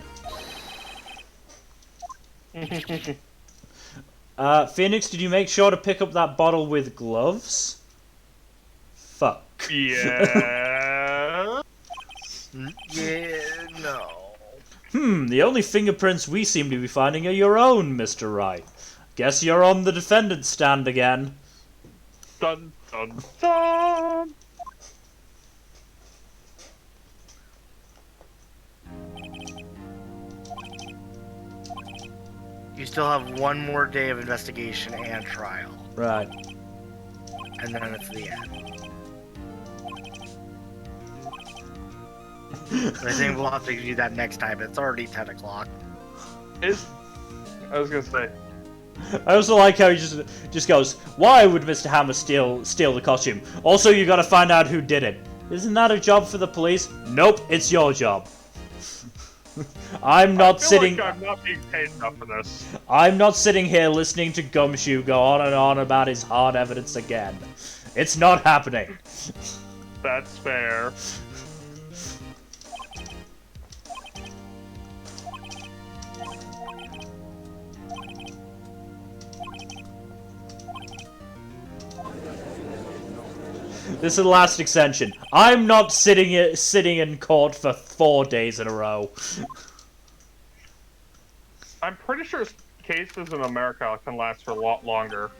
[SPEAKER 1] Phoenix, did you make sure to pick up that bottle with gloves? Fuck.
[SPEAKER 4] Yeah.
[SPEAKER 2] Yeah, no.
[SPEAKER 1] The only fingerprints we seem to be finding are your own, Mr. Wright. Guess you're on the defendant's stand again.
[SPEAKER 4] Dun dun dun.
[SPEAKER 2] You still have one more day of investigation and trial.
[SPEAKER 1] Right.
[SPEAKER 2] And then it's the end. I think we'll have to do that next time. It's already 10 o'clock.
[SPEAKER 4] I was gonna say.
[SPEAKER 1] I also like how he just goes, why would Mr. Hammer steal the costume? Also, you gotta find out who did it. Isn't that a job for the police? Nope, it's your job. I'm not
[SPEAKER 3] I feel
[SPEAKER 1] sitting.
[SPEAKER 3] like I'm not being paid enough for this.
[SPEAKER 1] I'm not sitting here listening to Gumshoe go on and on about his hard evidence again. It's not happening.
[SPEAKER 3] That's fair.
[SPEAKER 1] This is the last extension. I'm not sitting in court for 4 days in a row.
[SPEAKER 3] I'm pretty sure cases in America can last for a lot longer,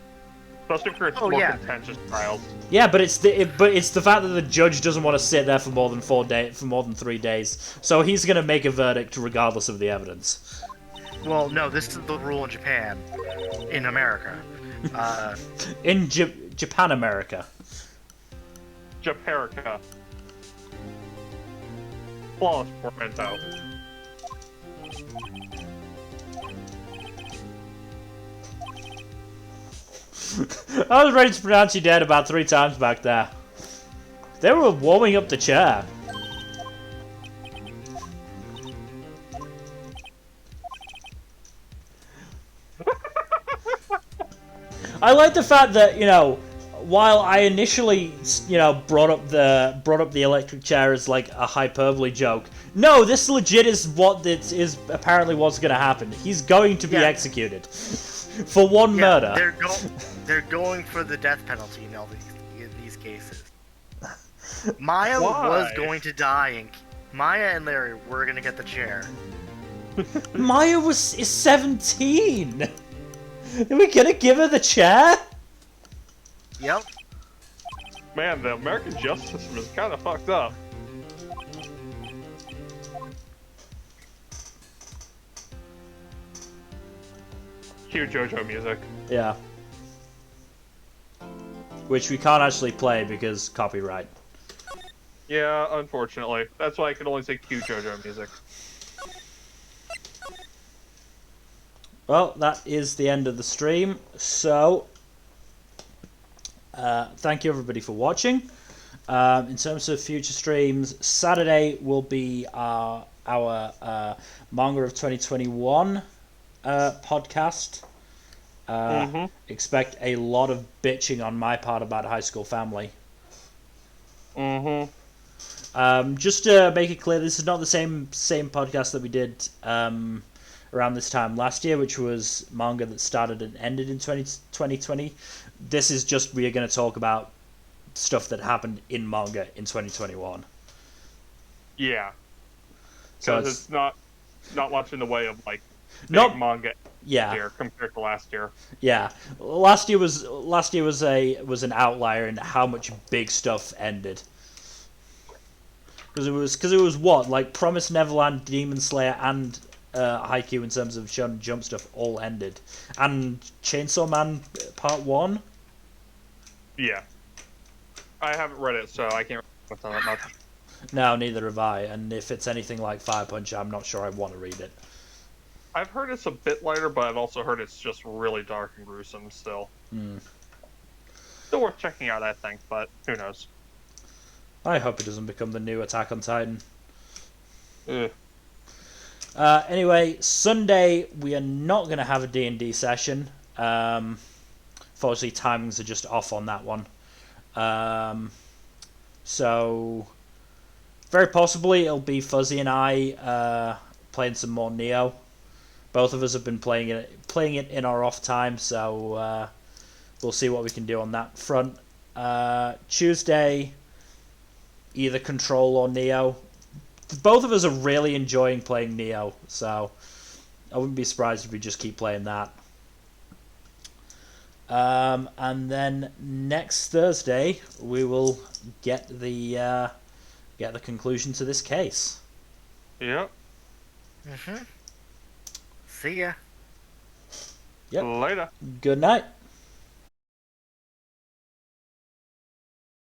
[SPEAKER 3] especially for its more contentious trials.
[SPEAKER 1] Yeah, but it's the fact that the judge doesn't want to sit there for more than 3 days. So he's gonna make a verdict regardless of the evidence.
[SPEAKER 2] Well, no, this is the rule in Japan. In America.
[SPEAKER 1] In Japan, America.
[SPEAKER 3] Japerica. Flawless portmanteau.
[SPEAKER 1] I was ready to pronounce you dead about 3 times back there. They were warming up the chair. I like the fact that, you know, while I initially, you know, brought up the electric chair as like a hyperbole joke, no, this legit is apparently what's going to happen. He's going to be executed for one murder.
[SPEAKER 2] They're going for the death penalty in all these cases. Maya was going to die, and Maya and Larry were going to get the chair.
[SPEAKER 1] Maya is 17. Are we going to give her the chair?
[SPEAKER 2] Yep.
[SPEAKER 3] Man, the American justice system is kind of fucked up. Cue JoJo music.
[SPEAKER 1] Yeah. Which we can't actually play because copyright.
[SPEAKER 3] Yeah, unfortunately. That's why I can only say cue JoJo music.
[SPEAKER 1] Well, that is the end of the stream. So, thank you everybody for watching. In terms of future streams, Saturday will be our Manga of 2021 podcast. Expect a lot of bitching on my part about High School Family. Just to make it clear, this is not the same podcast that we did around this time last year, which was manga that started and ended in 2020. This is just, we are going to talk about stuff that happened in manga in 2021.
[SPEAKER 3] Yeah.
[SPEAKER 1] So
[SPEAKER 3] it's not much in the way of like big manga here compared to last year.
[SPEAKER 1] Yeah. Last year was an outlier in how much big stuff ended. Because it was what, like Promised Neverland, Demon Slayer, and Haikyuu in terms of Shonen Jump stuff all ended, and Chainsaw Man Part 1.
[SPEAKER 3] Yeah, I haven't read it, so I can't remember that much.
[SPEAKER 1] No, neither have I. And if it's anything like Fire Punch, I'm not sure I want to read it.
[SPEAKER 3] I've heard it's a bit lighter, but I've also heard it's just really dark and gruesome still. Still worth checking out, I think, but who knows?
[SPEAKER 1] I hope it doesn't become the new Attack on Titan.
[SPEAKER 3] Ugh.
[SPEAKER 1] Anyway, Sunday we are not going to have a D&D session. Unfortunately, timings are just off on that one. So, very possibly it'll be Fuzzy and I playing some more Neo. Both of us have been playing it in our off time, so we'll see what we can do on that front. Tuesday, either Control or Neo. Both of us are really enjoying playing Neo, so I wouldn't be surprised if we just keep playing that. And then next Thursday we will get the conclusion to this case.
[SPEAKER 3] Yep.
[SPEAKER 2] See ya.
[SPEAKER 1] Yep.
[SPEAKER 3] Later.
[SPEAKER 1] Good night.